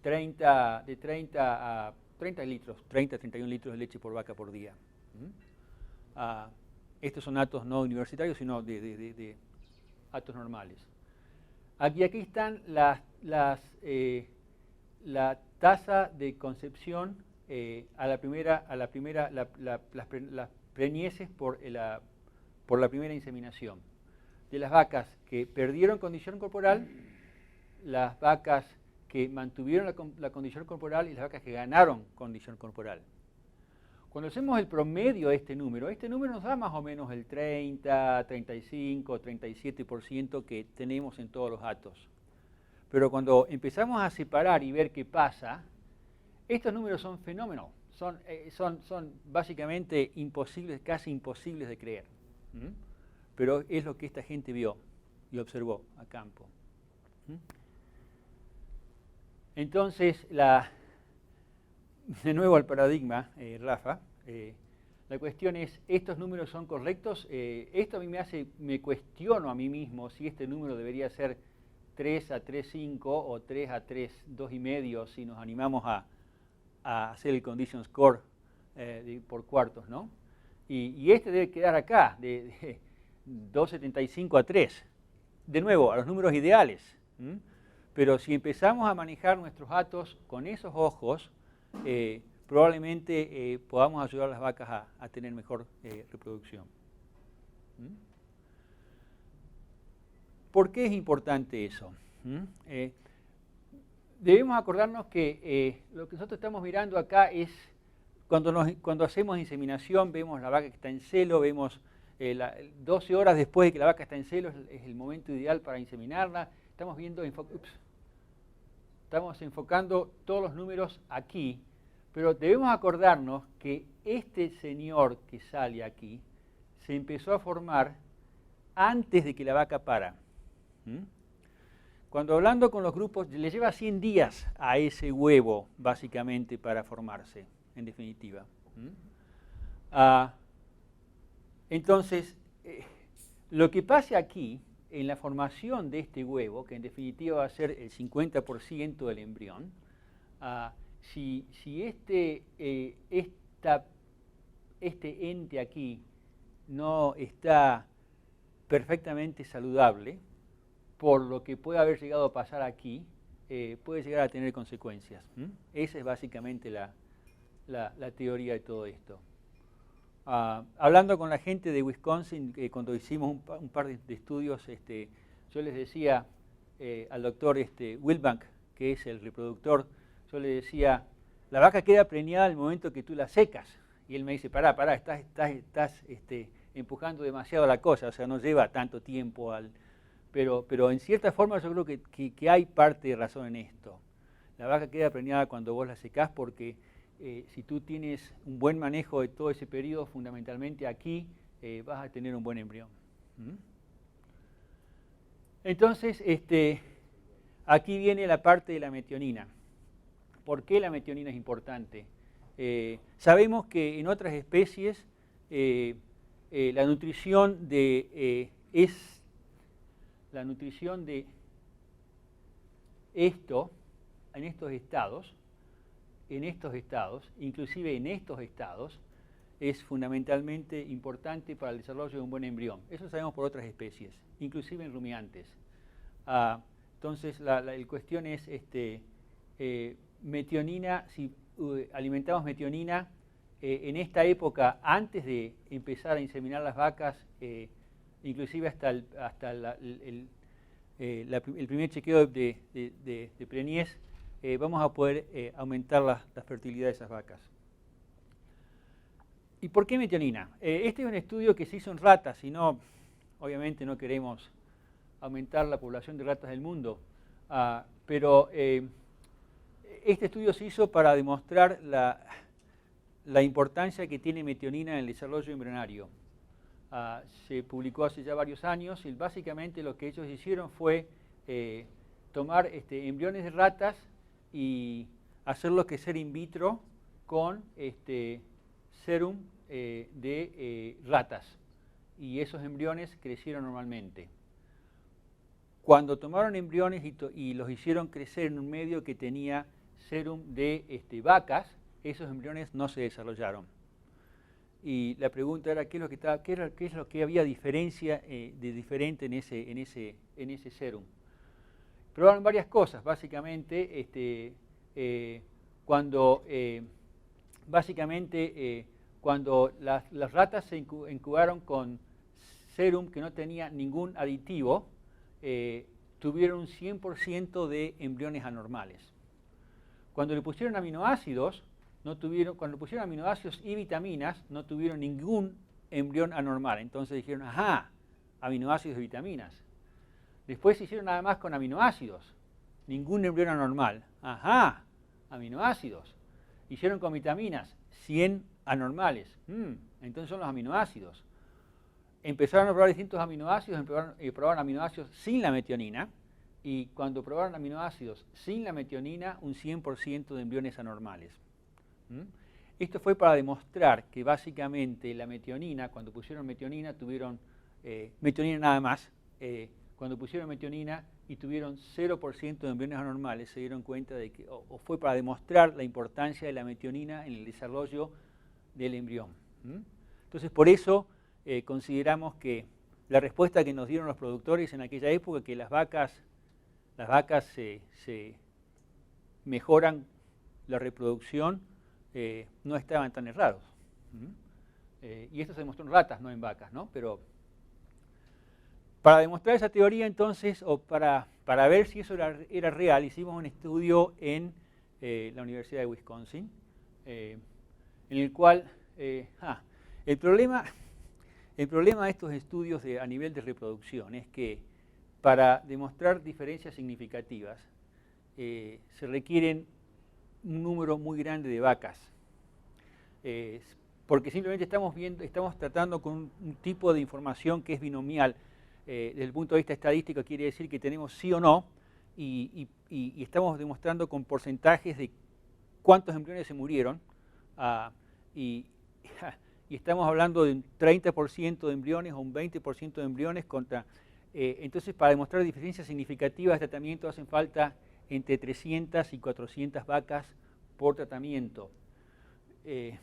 30 a 31 litros de leche por vaca por día. Estos son datos no universitarios, sino de datos normales. Aquí están la tasa de concepción las preñeces por la primera inseminación. De las vacas que perdieron condición corporal, las vacas que mantuvieron la condición corporal y las vacas que ganaron condición corporal. Cuando hacemos el promedio de este número nos da más o menos el 30, 35, 37% que tenemos en todos los datos. Pero cuando empezamos a separar y ver qué pasa, estos números son fenómenos, son básicamente imposibles, casi imposibles de creer. Pero es lo que esta gente vio y observó a campo. Entonces, de nuevo al paradigma, Rafa. La cuestión es, ¿estos números son correctos? Esto a mí me cuestiono a mí mismo si este número debería ser 3 a 3,5 o 3 a 3,2,5 si nos animamos a hacer el condition score por cuartos, ¿no? Y este debe quedar acá, de 2,75 a 3. De nuevo, a los números ideales. Pero si empezamos a manejar nuestros datos con esos ojos, probablemente podamos ayudar a las vacas a tener mejor reproducción. ¿Por qué es importante eso? Debemos acordarnos que lo que nosotros estamos mirando acá es, cuando hacemos inseminación, vemos la vaca que está en celo, vemos 12 horas después de que la vaca está en celo, es el momento ideal para inseminarla. Estamos enfocando todos los números aquí, pero debemos acordarnos que este señor que sale aquí se empezó a formar antes de que la vaca para. Cuando hablando con los grupos, le lleva 100 días a ese huevo, básicamente, para formarse, en definitiva. Entonces, lo que pase aquí, en la formación de este huevo, que en definitiva va a ser el 50% del embrión, si este ente aquí no está perfectamente saludable, por lo que puede haber llegado a pasar aquí, puede llegar a tener consecuencias. Esa es básicamente la teoría de todo esto. Hablando con la gente de Wisconsin, cuando hicimos un par de estudios, yo les decía al doctor Wilbank, que es el reproductor, yo le decía, la vaca queda preñada al momento que tú la secas. Y él me dice, pará, estás empujando demasiado la cosa, o sea, no lleva tanto tiempo Pero en cierta forma yo creo que hay parte de razón en esto. La vaca queda preñada cuando vos la secás porque si tú tienes un buen manejo de todo ese periodo, fundamentalmente aquí, vas a tener un buen embrión. Entonces, aquí viene la parte de la metionina. ¿Por qué la metionina es importante? Sabemos que en otras especies la nutrición de esto, en estos estados, inclusive en estos estados, es fundamentalmente importante para el desarrollo de un buen embrión. Eso sabemos por otras especies, inclusive en rumiantes. Entonces, la cuestión es metionina, si alimentamos metionina en esta época, antes de empezar a inseminar las vacas, inclusive hasta el primer chequeo de preñez, vamos a poder aumentar la fertilidad de esas vacas. ¿Y por qué metionina? Este es un estudio que se hizo en ratas, y no, obviamente no queremos aumentar la población de ratas del mundo, pero este estudio se hizo para demostrar la importancia que tiene metionina en el desarrollo embrionario. Se publicó hace ya varios años y básicamente lo que ellos hicieron fue tomar embriones de ratas y hacerlos crecer in vitro con serum de ratas. Y esos embriones crecieron normalmente. Cuando tomaron embriones y los hicieron crecer en un medio que tenía serum de vacas, esos embriones no se desarrollaron. Y la pregunta era qué es lo que había diferencia diferente en ese serum. Probaron varias cosas, básicamente cuando las ratas se incubaron con serum que no tenía ningún aditivo, tuvieron un 100% de embriones anormales. Cuando le pusieron aminoácidos, cuando pusieron aminoácidos y vitaminas, no tuvieron ningún embrión anormal. Entonces dijeron, ajá, aminoácidos y vitaminas. Después se hicieron nada más con aminoácidos, ningún embrión anormal. Ajá, aminoácidos. Hicieron con vitaminas, 100 anormales. Entonces son los aminoácidos. Empezaron a probar distintos aminoácidos, probaron aminoácidos sin la metionina, y cuando probaron aminoácidos sin la metionina, un 100% de embriones anormales. Esto fue para demostrar que básicamente la metionina, cuando pusieron metionina, tuvieron metionina nada más. Cuando pusieron metionina y tuvieron 0% de embriones anormales, se dieron cuenta de que, o fue para demostrar la importancia de la metionina en el desarrollo del embrión. Entonces, por eso consideramos que la respuesta que nos dieron los productores en aquella época, que las vacas se mejoran la reproducción, no estaban tan errados. Y esto se demostró en ratas, no en vacas, ¿no? Pero para demostrar esa teoría, entonces, o para ver si eso era real, hicimos un estudio en la Universidad de Wisconsin, en el cual el problema de estos estudios a nivel de reproducción es que para demostrar diferencias significativas se requieren un número muy grande de vacas, porque simplemente estamos tratando con un tipo de información que es binomial. Desde el punto de vista estadístico quiere decir que tenemos sí o no, y estamos demostrando con porcentajes de cuántos embriones se murieron, y estamos hablando de un 30% de embriones o un 20% de embriones contra... entonces, para demostrar diferencias significativas de tratamiento hacen falta entre 300 y 400 vacas por tratamiento. En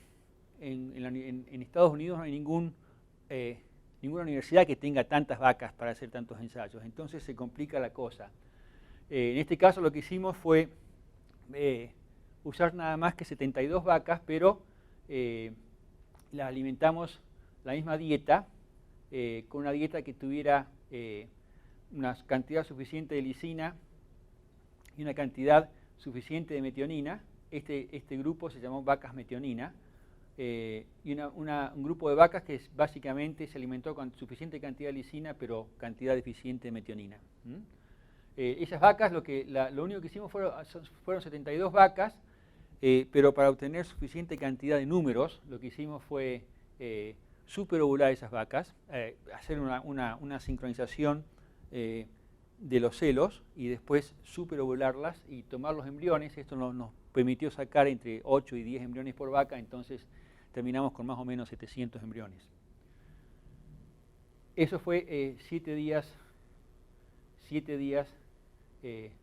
Estados Unidos no hay ninguna universidad que tenga tantas vacas para hacer tantos ensayos, entonces se complica la cosa. En este caso lo que hicimos fue usar nada más que 72 vacas, pero las alimentamos la misma dieta, con una dieta que tuviera una cantidad suficiente de lisina y una cantidad suficiente de metionina. Este grupo se llamó vacas metionina, y un grupo de vacas que básicamente se alimentó con suficiente cantidad de lisina, pero cantidad deficiente de metionina. Esas vacas, lo único que hicimos fueron 72 vacas, pero para obtener suficiente cantidad de números, lo que hicimos fue superovular esas vacas, hacer una sincronización de los celos y después superovularlas y tomar los embriones. Esto nos permitió sacar entre 8 y 10 embriones por vaca, entonces terminamos con más o menos 700 embriones. Eso fue 7 días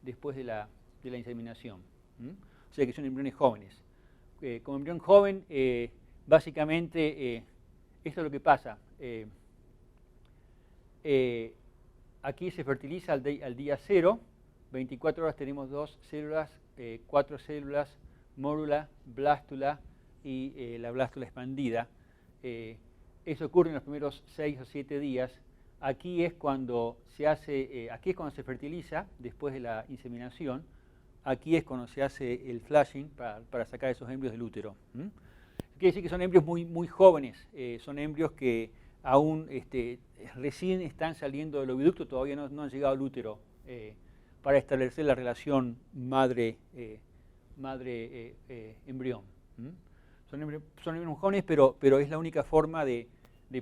después de la inseminación. O sea que son embriones jóvenes. Como embrión joven, básicamente, esto es lo que pasa. Aquí se fertiliza al día 0, 24 horas tenemos 2 células, 4 células, mórula, blástula y la blástula expandida. Eso ocurre en los primeros 6 o 7 días. Aquí es cuando se fertiliza después de la inseminación. Aquí es cuando se hace el flashing para sacar esos embrios del útero. Quiere decir que son embrios muy, muy jóvenes, son embrios que aún recién están saliendo del oviducto, todavía no han llegado al útero para establecer la relación madre-embrión. Son embrios muy jóvenes, pero es la única forma de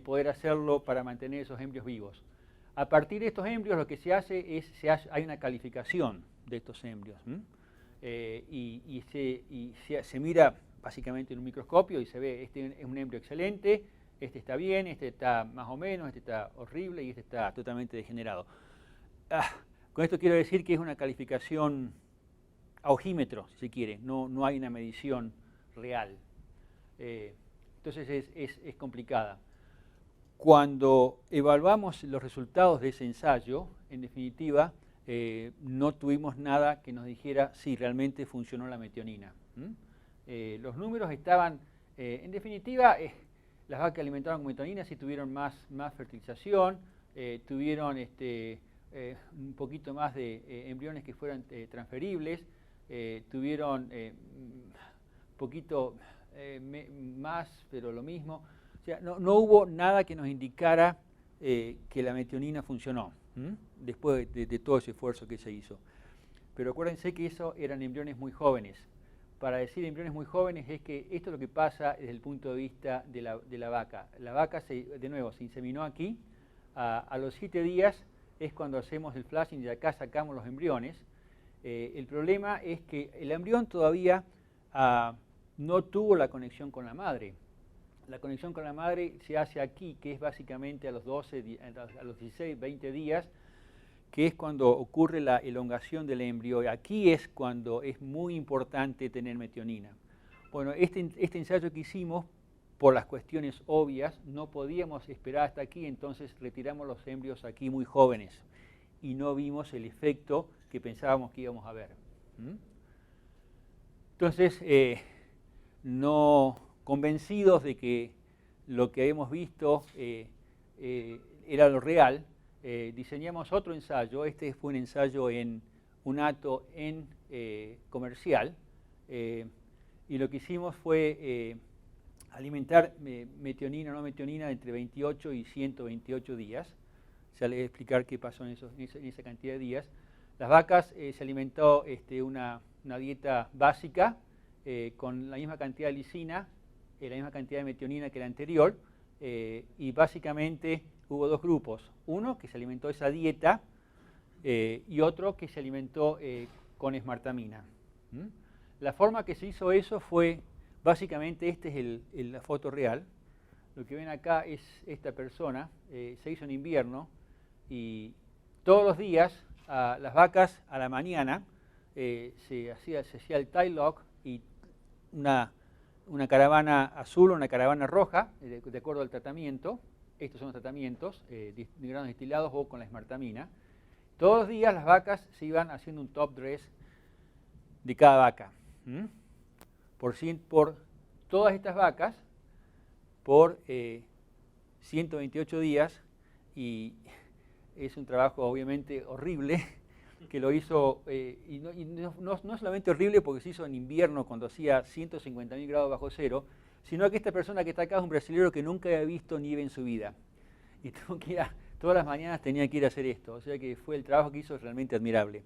poder hacerlo para mantener esos embrios vivos. A partir de estos embrios lo que se hace es, hay una calificación de estos embrios, y se mira básicamente en un microscopio y se ve, este es un embrio excelente, este está bien, este está más o menos, este está horrible y este está totalmente degenerado. Con esto quiero decir que es una calificación a ojímetro, si se quiere, no hay una medición real. Entonces es complicada. Cuando evaluamos los resultados de ese ensayo, en definitiva, no tuvimos nada que nos dijera si realmente funcionó la metionina. Los números estaban, en definitiva, las vacas que alimentaban con metionina sí tuvieron más fertilización, tuvieron un poquito más de embriones que fueran transferibles, tuvieron un poquito más, pero lo mismo. O sea, no hubo nada que nos indicara que la metionina funcionó después de todo ese esfuerzo que se hizo. Pero acuérdense que eso eran embriones muy jóvenes. Para decir embriones muy jóvenes es que esto es lo que pasa desde el punto de vista de la vaca. La vaca, de nuevo, se inseminó aquí. A los 7 días es cuando hacemos el flashing y de acá sacamos los embriones. El problema es que el embrión todavía no tuvo la conexión con la madre. La conexión con la madre se hace aquí, que es básicamente a los 16, 20 días, que es cuando ocurre la elongación del embrión. Y aquí es cuando es muy importante tener metionina. Bueno, este ensayo que hicimos, por las cuestiones obvias, no podíamos esperar hasta aquí, entonces retiramos los embrios aquí muy jóvenes y no vimos el efecto que pensábamos que íbamos a ver. Entonces, no convencidos de que lo que hemos visto era lo real, diseñamos otro ensayo. Este fue un ensayo en un hato en comercial, y lo que hicimos fue alimentar metionina o no metionina entre 28 y 128 días. Ya les voy a explicar qué pasó en esa cantidad de días. Las vacas se alimentó una dieta básica con la misma cantidad de lisina, la misma cantidad de metionina que la anterior, y básicamente hubo dos grupos. Uno que se alimentó esa dieta y otro que se alimentó con esmartamina. La forma que se hizo eso fue, básicamente, esta es la foto real. Lo que ven acá es esta persona, se hizo en invierno, y todos los días las vacas a la mañana se hacía el tie lock, y una caravana azul o una caravana roja, de acuerdo al tratamiento. Estos son los tratamientos, de granos destilados o con la esmartamina. Todos los días las vacas se iban haciendo un top dress de cada vaca. Por todas estas vacas, por 128 días, y es un trabajo obviamente horrible, que lo hizo, y no solamente horrible porque se hizo en invierno cuando hacía 150.000 grados bajo cero, sino que esta persona que está acá es un brasileño que nunca había visto nieve en su vida. Y todas las mañanas tenía que ir a hacer esto. O sea que el trabajo que hizo realmente admirable.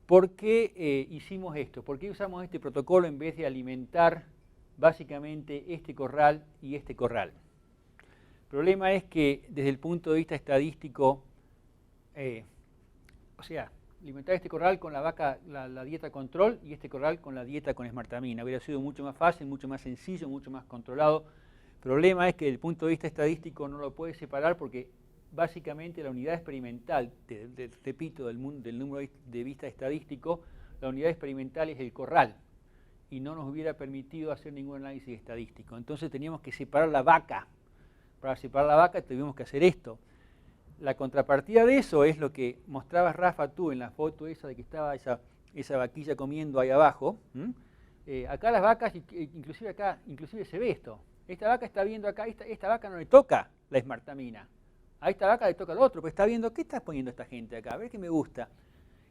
¿Por qué hicimos esto? ¿Por qué usamos este protocolo en vez de alimentar básicamente este corral y este corral? El problema es que desde el punto de vista estadístico, alimentar este corral con la vaca, la dieta control, y este corral con la dieta con esmartamina. Hubiera sido mucho más fácil, mucho más sencillo, mucho más controlado. El problema es que desde el punto de vista estadístico no lo puedes separar porque básicamente la unidad experimental, repito, del número de vista estadístico, la unidad experimental es el corral y no nos hubiera permitido hacer ningún análisis estadístico. Entonces teníamos que separar la vaca. Para separar la vaca tuvimos que hacer esto. La contrapartida de eso es lo que mostrabas, Rafa, tú en la foto esa de que estaba esa vaquilla comiendo ahí abajo. Acá las vacas, inclusive se ve esto. Esta vaca está viendo acá, esta vaca no le toca la esmartamina. A esta vaca le toca al otro, pero está viendo, ¿qué está poniendo esta gente acá? A ver qué me gusta.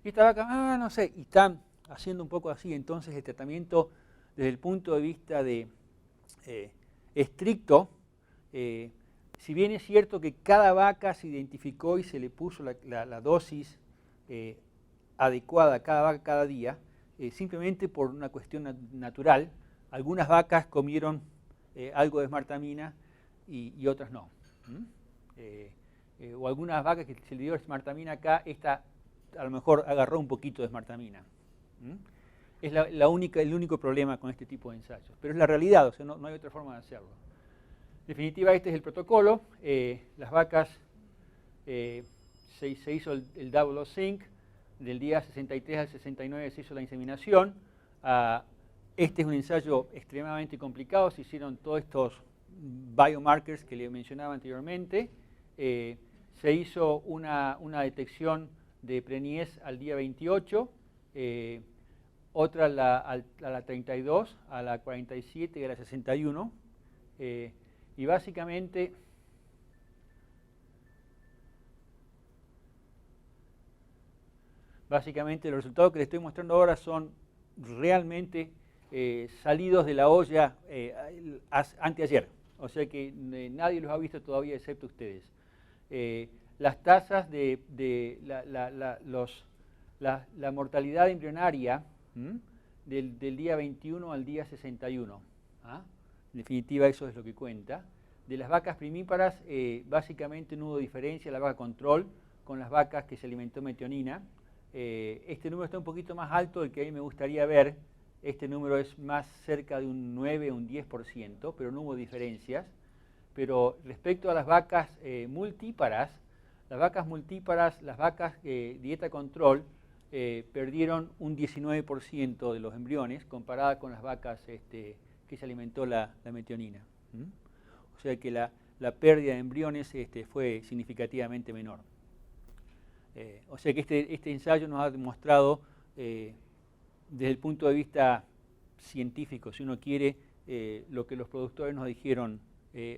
Y esta vaca, no sé, y están haciendo un poco así. Entonces el tratamiento desde el punto de vista de estricto, si bien es cierto que cada vaca se identificó y se le puso la dosis adecuada a cada vaca cada día, simplemente por una cuestión natural, algunas vacas comieron algo de esmartamina y otras no. O algunas vacas que se le dio esmartamina acá, esta a lo mejor agarró un poquito de esmartamina. Es el único problema con este tipo de ensayos. Pero es la realidad, o sea, no hay otra forma de hacerlo. En definitiva, este es el protocolo. Las vacas, se hizo el double sync, del día 63 al 69 se hizo la inseminación. Este es un ensayo extremadamente complicado, se hicieron todos estos biomarkers que le mencionaba anteriormente. Se hizo una detección de preñez al día 28, otra a la 32, a la 47 y a la 61. Y básicamente los resultados que les estoy mostrando ahora son realmente salidos de la olla anteayer. O sea que nadie los ha visto todavía excepto ustedes. Las tasas de la mortalidad embrionaria del día 21 al día 61. En definitiva, eso es lo que cuenta. De las vacas primíparas, básicamente no hubo diferencia la vaca control con las vacas que se alimentó metionina. Este número está un poquito más alto del que a mí me gustaría ver. Este número es más cerca de un 9, un 10%, pero no hubo diferencias. Pero respecto a las vacas multíparas, las vacas dieta control, perdieron un 19% de los embriones comparada con las vacas que se alimentó la metionina. O sea que la pérdida de embriones fue significativamente menor. O sea que este ensayo nos ha demostrado, desde el punto de vista científico, si uno quiere, lo que los productores nos dijeron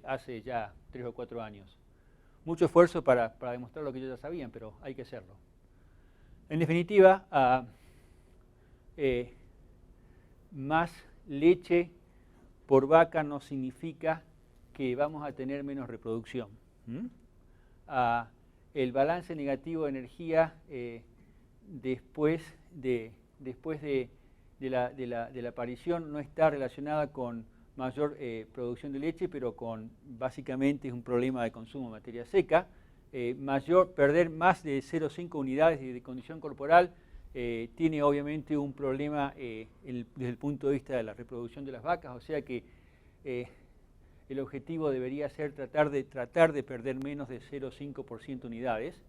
hace ya 3 o 4 años. Mucho esfuerzo para demostrar lo que ellos ya sabían, pero hay que hacerlo. En definitiva, más leche por vaca no significa que vamos a tener menos reproducción. El balance negativo de energía después de la aparición no está relacionada con mayor producción de leche, pero básicamente es un problema de consumo de materia seca. Perder más de 0,5 unidades de condición corporal tiene obviamente un problema desde el punto de vista de la reproducción de las vacas, o sea que el objetivo debería ser tratar de perder menos de 0,5% unidades.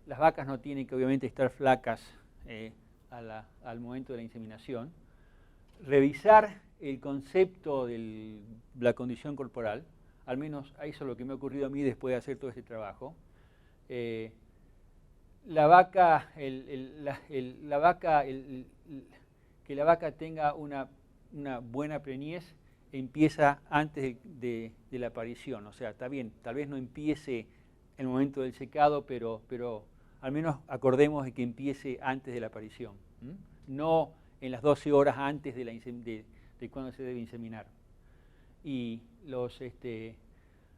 Las vacas no tienen que obviamente estar flacas al momento de la inseminación. Revisar el concepto de la condición corporal, al menos eso es lo que me ha ocurrido a mí después de hacer todo este trabajo. Que la vaca tenga una buena preñez empieza antes de la aparición. O sea, está bien, tal vez no empiece en el momento del secado, pero al menos acordemos de que empiece antes de la aparición. No en las 12 horas antes de cuando se debe inseminar. Y los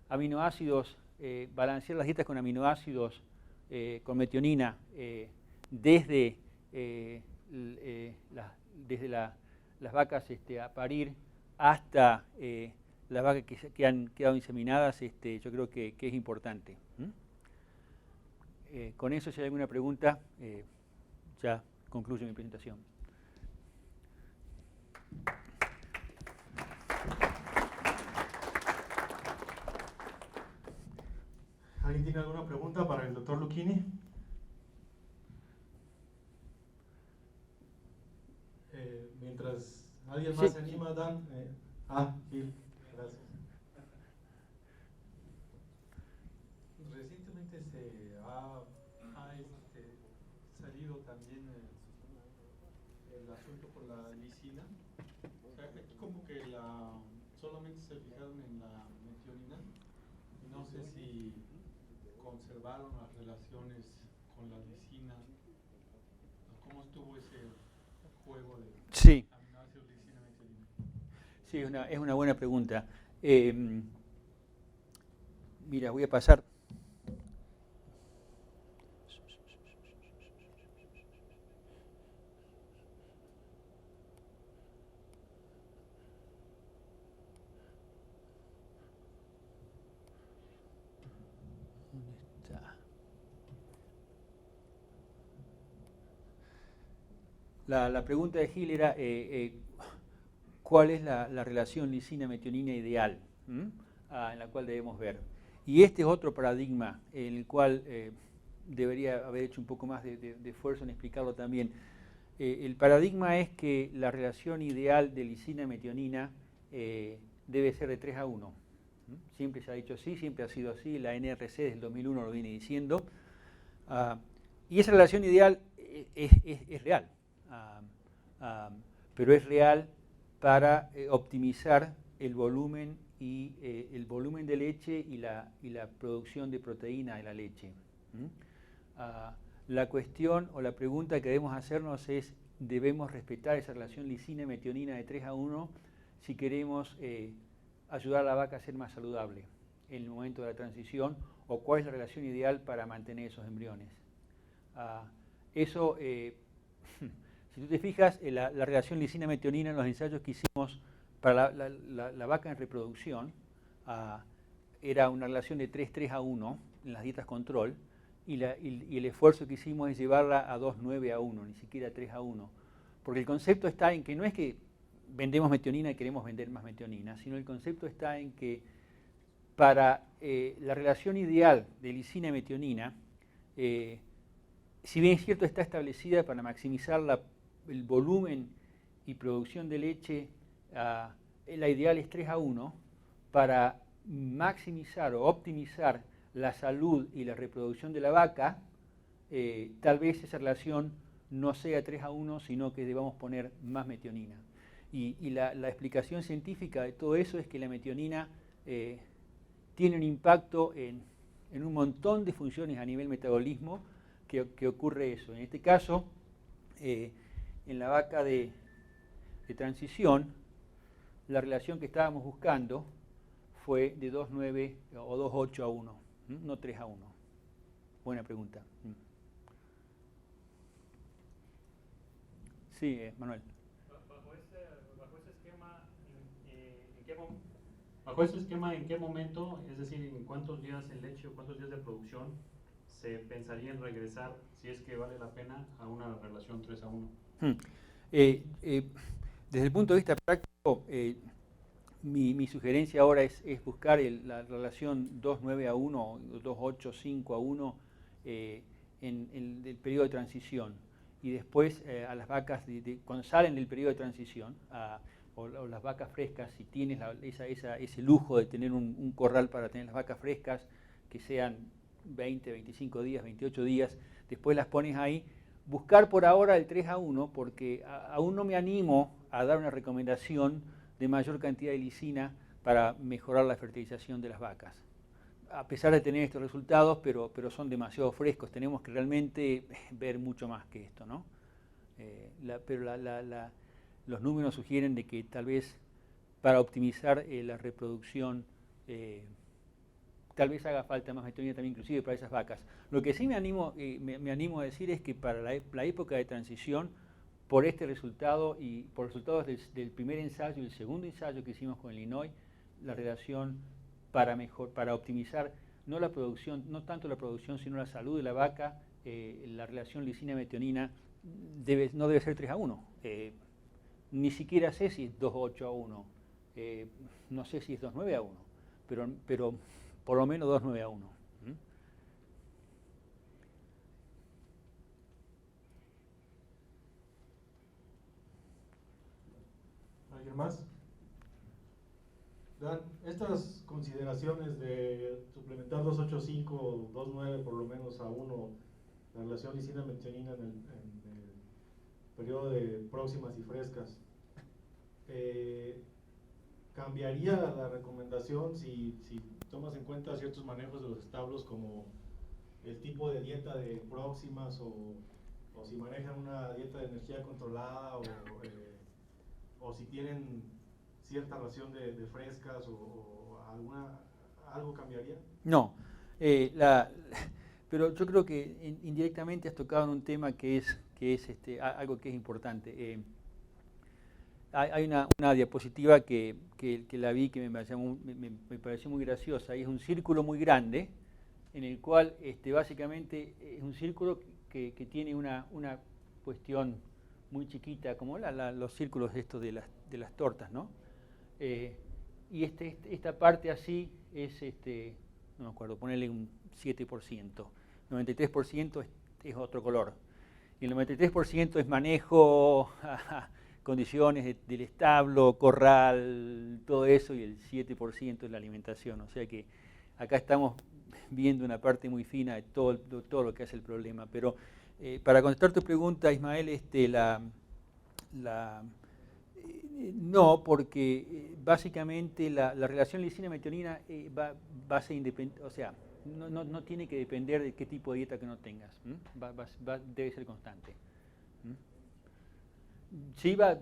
aminoácidos, balancear las dietas con aminoácidos, con metionina, desde las vacas a parir hasta las vacas que han quedado inseminadas, yo creo que es importante. Con eso, si hay alguna pregunta, ya concluyo mi presentación. ¿Alguien tiene alguna pregunta para el doctor Lucchini? Mientras alguien más se anima, Dan. Gil, gracias. Recientemente se ha salido también el asunto con la lisina. O sea, aquí como que solamente se fijaron en la metionina. No sé si conservaron las relaciones con la lisina. ¿Cómo estuvo ese juego de aminoácidos, lisina, metionina? Sí, es una buena pregunta. Mira, voy a pasar. La pregunta de Gil era cuál es la relación lisina-metionina ideal en la cual debemos ver. Y este es otro paradigma en el cual debería haber hecho un poco más de esfuerzo en explicarlo también. El paradigma es que la relación ideal de lisina-metionina debe ser de 3:1. Siempre se ha dicho así, siempre ha sido así, la NRC desde el 2001 lo viene diciendo. Y esa relación ideal es real. Pero es real para optimizar el volumen de leche y la producción de proteína de la leche. La cuestión o la pregunta que debemos hacernos es: ¿debemos respetar esa relación lisina-metionina de 3:1 si queremos ayudar a la vaca a ser más saludable en el momento de la transición? ¿O cuál es la relación ideal para mantener esos embriones? Si tú te fijas, la relación lisina-metionina en los ensayos que hicimos para la vaca en reproducción era una relación de 3:1 en las dietas control, y el esfuerzo que hicimos es llevarla a 2,9:1, ni siquiera 3:1. Porque el concepto está en que no es que vendemos metionina y queremos vender más metionina, sino el concepto está en que para la relación ideal de lisina y metionina, si bien es cierto está establecida para maximizar el volumen y producción de leche, la ideal es 3:1, para maximizar o optimizar la salud y la reproducción de la vaca, tal vez esa relación no sea 3:1, sino que debamos poner más metionina. Y la explicación científica de todo eso es que la metionina tiene un impacto en un montón de funciones a nivel metabolismo que ocurre eso. En este caso, en la vaca de transición, la relación que estábamos buscando fue de 2,9 o 2,8:1, no 3:1. Buena pregunta. Sí, Manuel. Bajo ese esquema, ¿en qué momento, es decir, en cuántos días en leche o cuántos días de producción se pensaría en regresar, si es que vale la pena, a una relación 3:1? Desde el punto de vista práctico, mi sugerencia ahora es buscar la relación 2,9:1 o 2,8:5:1 en el periodo de transición. Y después a las vacas, cuando salen del periodo de transición, o las vacas frescas, si tienes ese lujo de tener un corral para tener las vacas frescas, que sean 20, 25 días, 28 días, después las pones ahí. Buscar por ahora el 3:1, porque aún no me animo a dar una recomendación de mayor cantidad de lisina para mejorar la fertilización de las vacas. A pesar de tener estos resultados, pero son demasiado frescos, tenemos que realmente ver mucho más que esto, ¿no? Los números sugieren de que tal vez para optimizar la reproducción, tal vez haga falta más metionina también, inclusive para esas vacas. Lo que sí me animo a decir es que para la época de transición, por este resultado y por resultados del primer ensayo y el segundo ensayo que hicimos con el Illinois, la relación para optimizar no la producción, no tanto la producción, sino la salud de la vaca, la relación lisina-metionina no debe ser 3:1. Ni siquiera sé si es 2,8:1, no sé si es 2,9:1, pero por lo menos 2,9:1. ¿Alguien más? Dan, estas consideraciones de suplementar 2,85 o 2,9 por lo menos a 1, la relación lisina-metionina en el periodo de próximas y frescas, ¿cambiaría la recomendación si tomas en cuenta ciertos manejos de los establos, como el tipo de dieta de próximas o si manejan una dieta de energía controlada o si tienen cierta ración de frescas o algo cambiaría? No, pero yo creo que indirectamente has tocado en un tema que es algo que es importante. Hay una diapositiva que la vi que me pareció muy graciosa, y es un círculo muy grande en el cual básicamente es un círculo que tiene una cuestión muy chiquita, como los círculos estos de las tortas, ¿no? Y esta parte así es, no me acuerdo, ponerle un 7%, 93% es otro color, y el 93% es manejo, condiciones del establo, corral, todo eso, y el 7% es la alimentación. O sea que acá estamos viendo una parte muy fina de todo lo que hace el problema. Pero para contestar tu pregunta, Ismael, no, porque básicamente la relación lisina-metionina va a ser independiente, o sea, no tiene que depender de qué tipo de dieta que no tengas, debe ser constante. Sí vas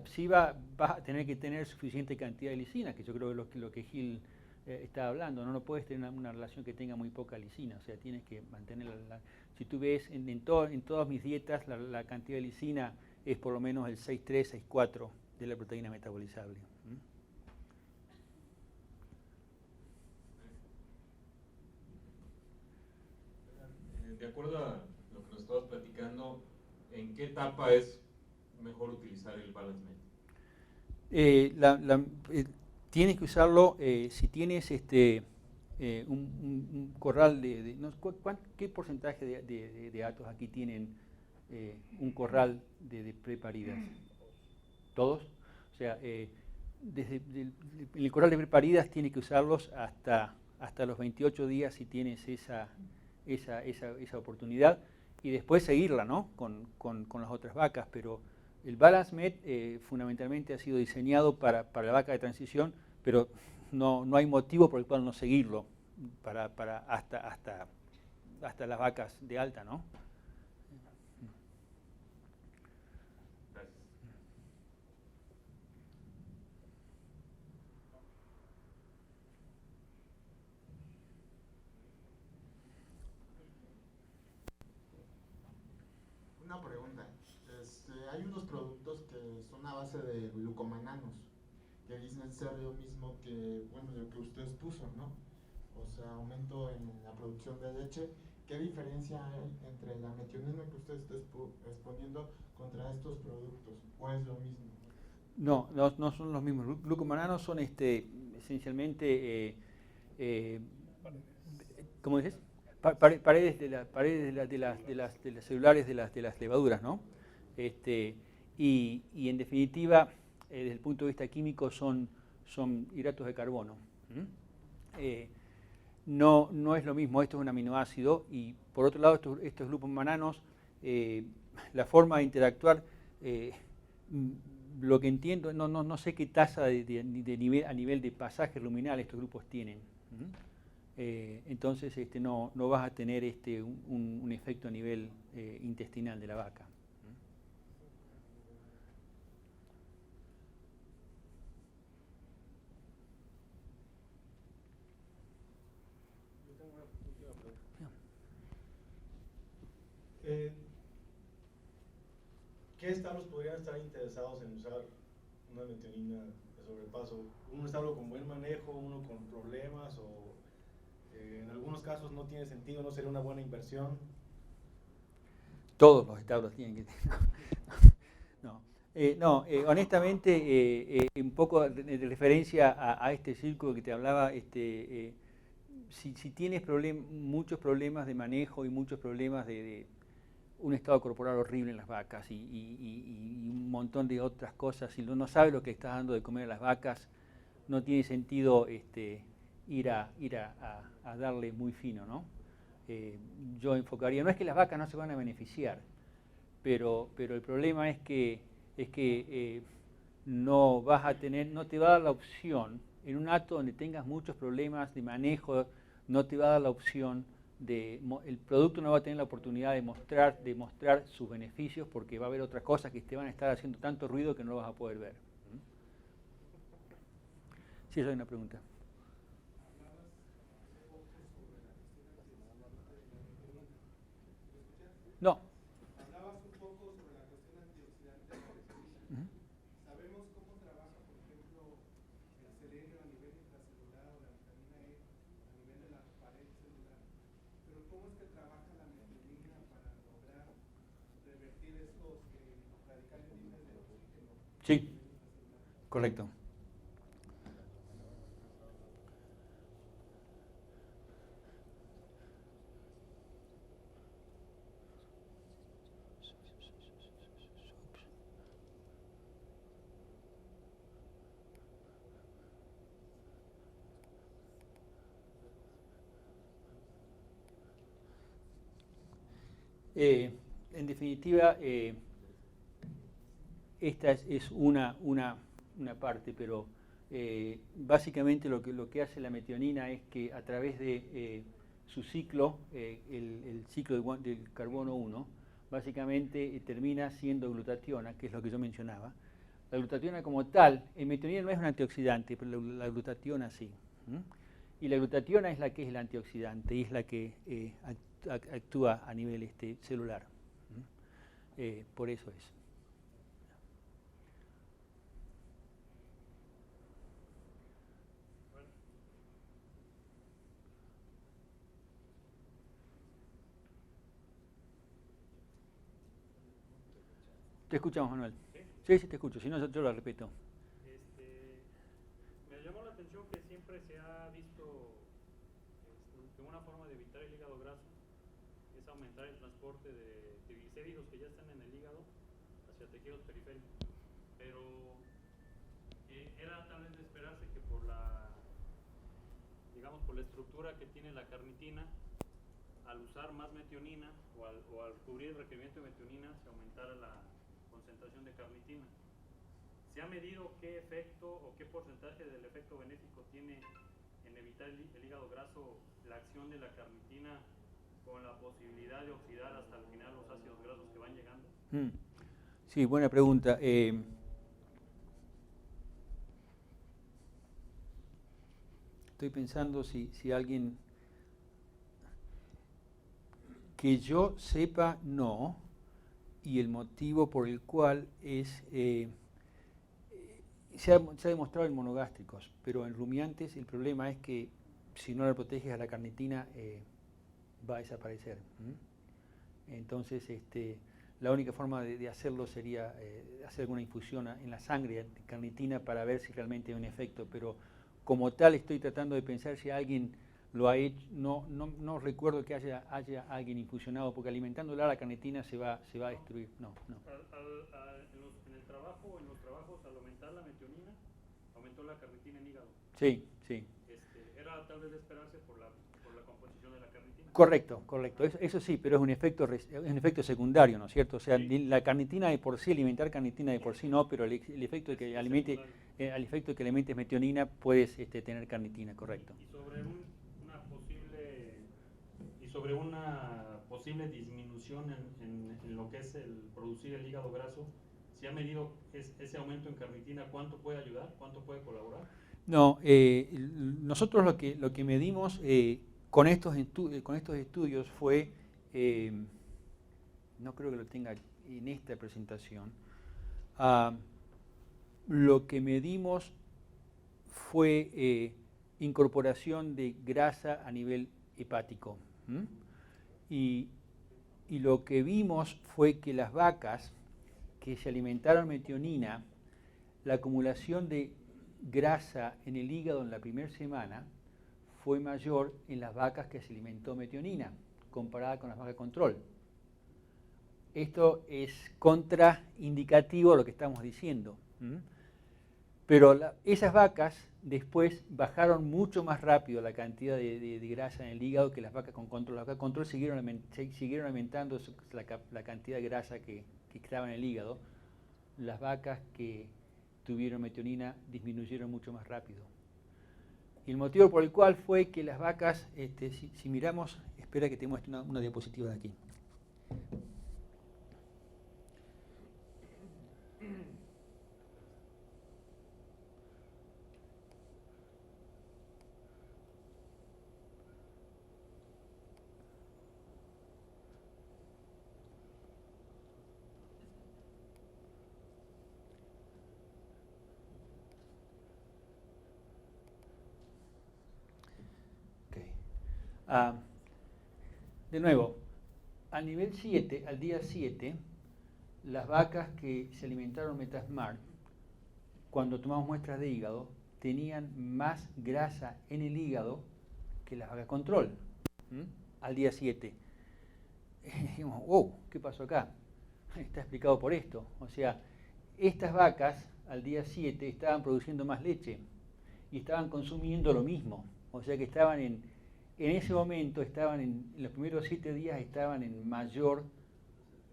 a tener que tener suficiente cantidad de lisina, que yo creo que lo que Gil está hablando. No puedes tener una relación que tenga muy poca lisina, o sea, tienes que mantenerla. Si tú ves en todas mis dietas, la cantidad de lisina es por lo menos el 6,3, 6,4 de la proteína metabolizable. de acuerdo a lo que nos estabas platicando, ¿en qué etapa es mejor utilizar el Balance Med? Tienes que usarlo si tienes un corral ¿qué porcentaje de atos aquí tienen un corral de preparidas? ¿Todos? O sea, en el corral de preparidas tienes que usarlos hasta los 28 días si tienes esa oportunidad y después seguirla, ¿no? con las otras vacas, pero el Balance Med fundamentalmente ha sido diseñado para la vaca de transición, pero no hay motivo por el cual no seguirlo hasta las vacas de alta, ¿no? Gracias. Una pregunta. Hay unos productos que son a base de glucomananos, que dicen ser lo mismo que, bueno, lo que usted expuso, ¿no? O sea, aumento en la producción de leche. ¿Qué diferencia hay entre la metionina que usted está exponiendo contra estos productos? ¿O es lo mismo? No son los mismos. Glucomananos son esencialmente, ¿cómo dices? Paredes de las celulares de las levaduras, ¿no? Y en definitiva, desde el punto de vista químico, son hidratos de carbono. No es lo mismo, esto es un aminoácido, y por otro lado, estos glucomananos, la forma de interactuar, lo que entiendo, no sé qué tasa de nivel, a nivel de pasaje luminal estos grupos tienen. Entonces no vas a tener un efecto a nivel intestinal de la vaca. Yo tengo una última pregunta. ¿Qué establos podrían estar interesados en usar una metionina de sobrepaso? ¿Un establo con buen manejo, uno con problemas o en algunos casos no tiene sentido, no sería una buena inversión? Todos los establos tienen que tener. Honestamente, un poco de referencia a este círculo que te hablaba, si tienes muchos problemas de manejo y muchos problemas de un estado corporal horrible en las vacas y un montón de otras cosas, si no sabes lo que estás dando de comer a las vacas, no tiene sentido ir a darle muy fino, ¿no? Yo enfocaría, no es que las vacas no se van a beneficiar, pero el problema es que no te va a dar la opción, en un acto donde tengas muchos problemas de manejo, no te va a dar la opción el producto no va a tener la oportunidad de mostrar sus beneficios porque va a haber otras cosas que te van a estar haciendo tanto ruido que no lo vas a poder ver. Sí, esa es una pregunta. No. Hablabas un poco sobre la cuestión antioxidante de la metionina. Sabemos cómo trabaja, por ejemplo, el selenio a nivel intracelular o la vitamina E a nivel de la pared celular. Pero ¿cómo es que trabaja la metionina para lograr revertir estos radicales libres de oxígeno? Sí, correcto. En definitiva, esta es una parte, pero básicamente lo que hace la metionina es que a través de su ciclo, el ciclo del carbono 1, básicamente termina siendo glutationa, que es lo que yo mencionaba. La glutationa como tal, el metionina no es un antioxidante, pero la glutationa sí. Y la glutationa es la que es el antioxidante y es la que actúa a nivel celular. Por eso es. Te escuchamos, Manuel. ¿Sí? Sí, te escucho, si no yo lo repito. Me llamó la atención que siempre se ha visto que una forma de evitar el hígado graso es aumentar el transporte de triglicéridos que ya están en el hígado hacia tejidos periféricos. Pero era tal vez de esperarse que por la estructura que tiene la carnitina, al usar más metionina o al cubrir el requerimiento de metionina, se aumentara la concentración de carnitina. ¿Se ha medido qué efecto o qué porcentaje del efecto benéfico tiene en evitar el hígado graso la acción de la carnitina con la posibilidad de oxidar hasta el final los ácidos grasos que van llegando? Sí, buena pregunta. Estoy pensando si alguien... Que yo sepa, no, y el motivo por el cual es... se ha demostrado en monogástricos, pero en rumiantes el problema es que si no la proteges a la carnitina va a desaparecer. Entonces la única forma de hacerlo sería hacer alguna infusión en la sangre de carnitina para ver si realmente hay un efecto, pero como tal estoy tratando de pensar si alguien lo ha hecho. No recuerdo que haya alguien infusionado, porque alimentándola la carnitina se va a destruir. No. En los trabajos, al aumentar la metionina, aumentó la carnitina en hígado. Sí. Era tal vez de esperarse por la composición de la carnitina. Correcto. Eso sí, pero es un efecto secundario, ¿no es cierto? O sea, sí. La carnitina de por sí, alimentar carnitina de por sí no, pero el efecto de que alimente, al efecto de que alimentes metionina puedes tener carnitina, correcto. Y sobre una posible disminución en lo que es el producir el hígado graso, ¿se ha medido ese aumento en carnitina? ¿Cuánto puede ayudar? ¿Cuánto puede colaborar? No, nosotros lo que medimos con estos estudios fue, no creo que lo tenga en esta presentación, lo que medimos fue incorporación de grasa a nivel hepático. Y lo que vimos fue que las vacas que se alimentaron metionina, la acumulación de grasa en el hígado en la primera semana fue mayor en las vacas que se alimentó metionina, comparada con las vacas control. Esto es contraindicativo a lo que estamos diciendo. Pero esas vacas después bajaron mucho más rápido la cantidad de grasa en el hígado que las vacas con control. Las vacas con control siguieron aumentando la cantidad de grasa que estaba en el hígado. Las vacas que tuvieron metionina disminuyeron mucho más rápido. Y el motivo por el cual fue que las vacas, si miramos, espera que te muestre una diapositiva de aquí. De nuevo, al nivel 7, al día 7, las vacas que se alimentaron Metasmart, cuando tomamos muestras de hígado, tenían más grasa en el hígado que las vacas control. Al día 7. Dijimos, wow, ¿qué pasó acá? Está explicado por esto. O sea, estas vacas al día 7 estaban produciendo más leche y estaban consumiendo lo mismo. O sea que estaban en ese momento, en los primeros 7 días estaban en mayor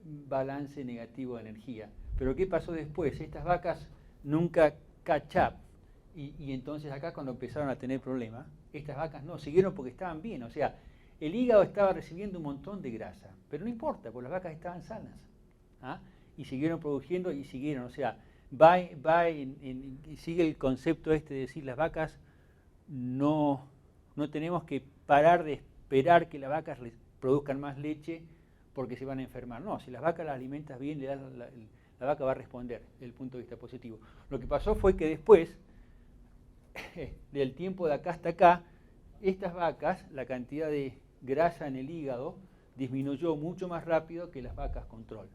balance negativo de energía. Pero ¿qué pasó después? Estas vacas nunca catch up. Y entonces acá cuando empezaron a tener problemas, estas vacas no, siguieron porque estaban bien. O sea, el hígado estaba recibiendo un montón de grasa, pero no importa, porque las vacas estaban sanas. Y siguieron produciendo y siguieron. O sea, sigue el concepto de decir las vacas no tenemos que parar de esperar que las vacas produzcan más leche porque se van a enfermar. No, si las vacas las alimentas bien, la vaca va a responder desde el punto de vista positivo. Lo que pasó fue que después, del tiempo de acá hasta acá, estas vacas, la cantidad de grasa en el hígado disminuyó mucho más rápido que las vacas control.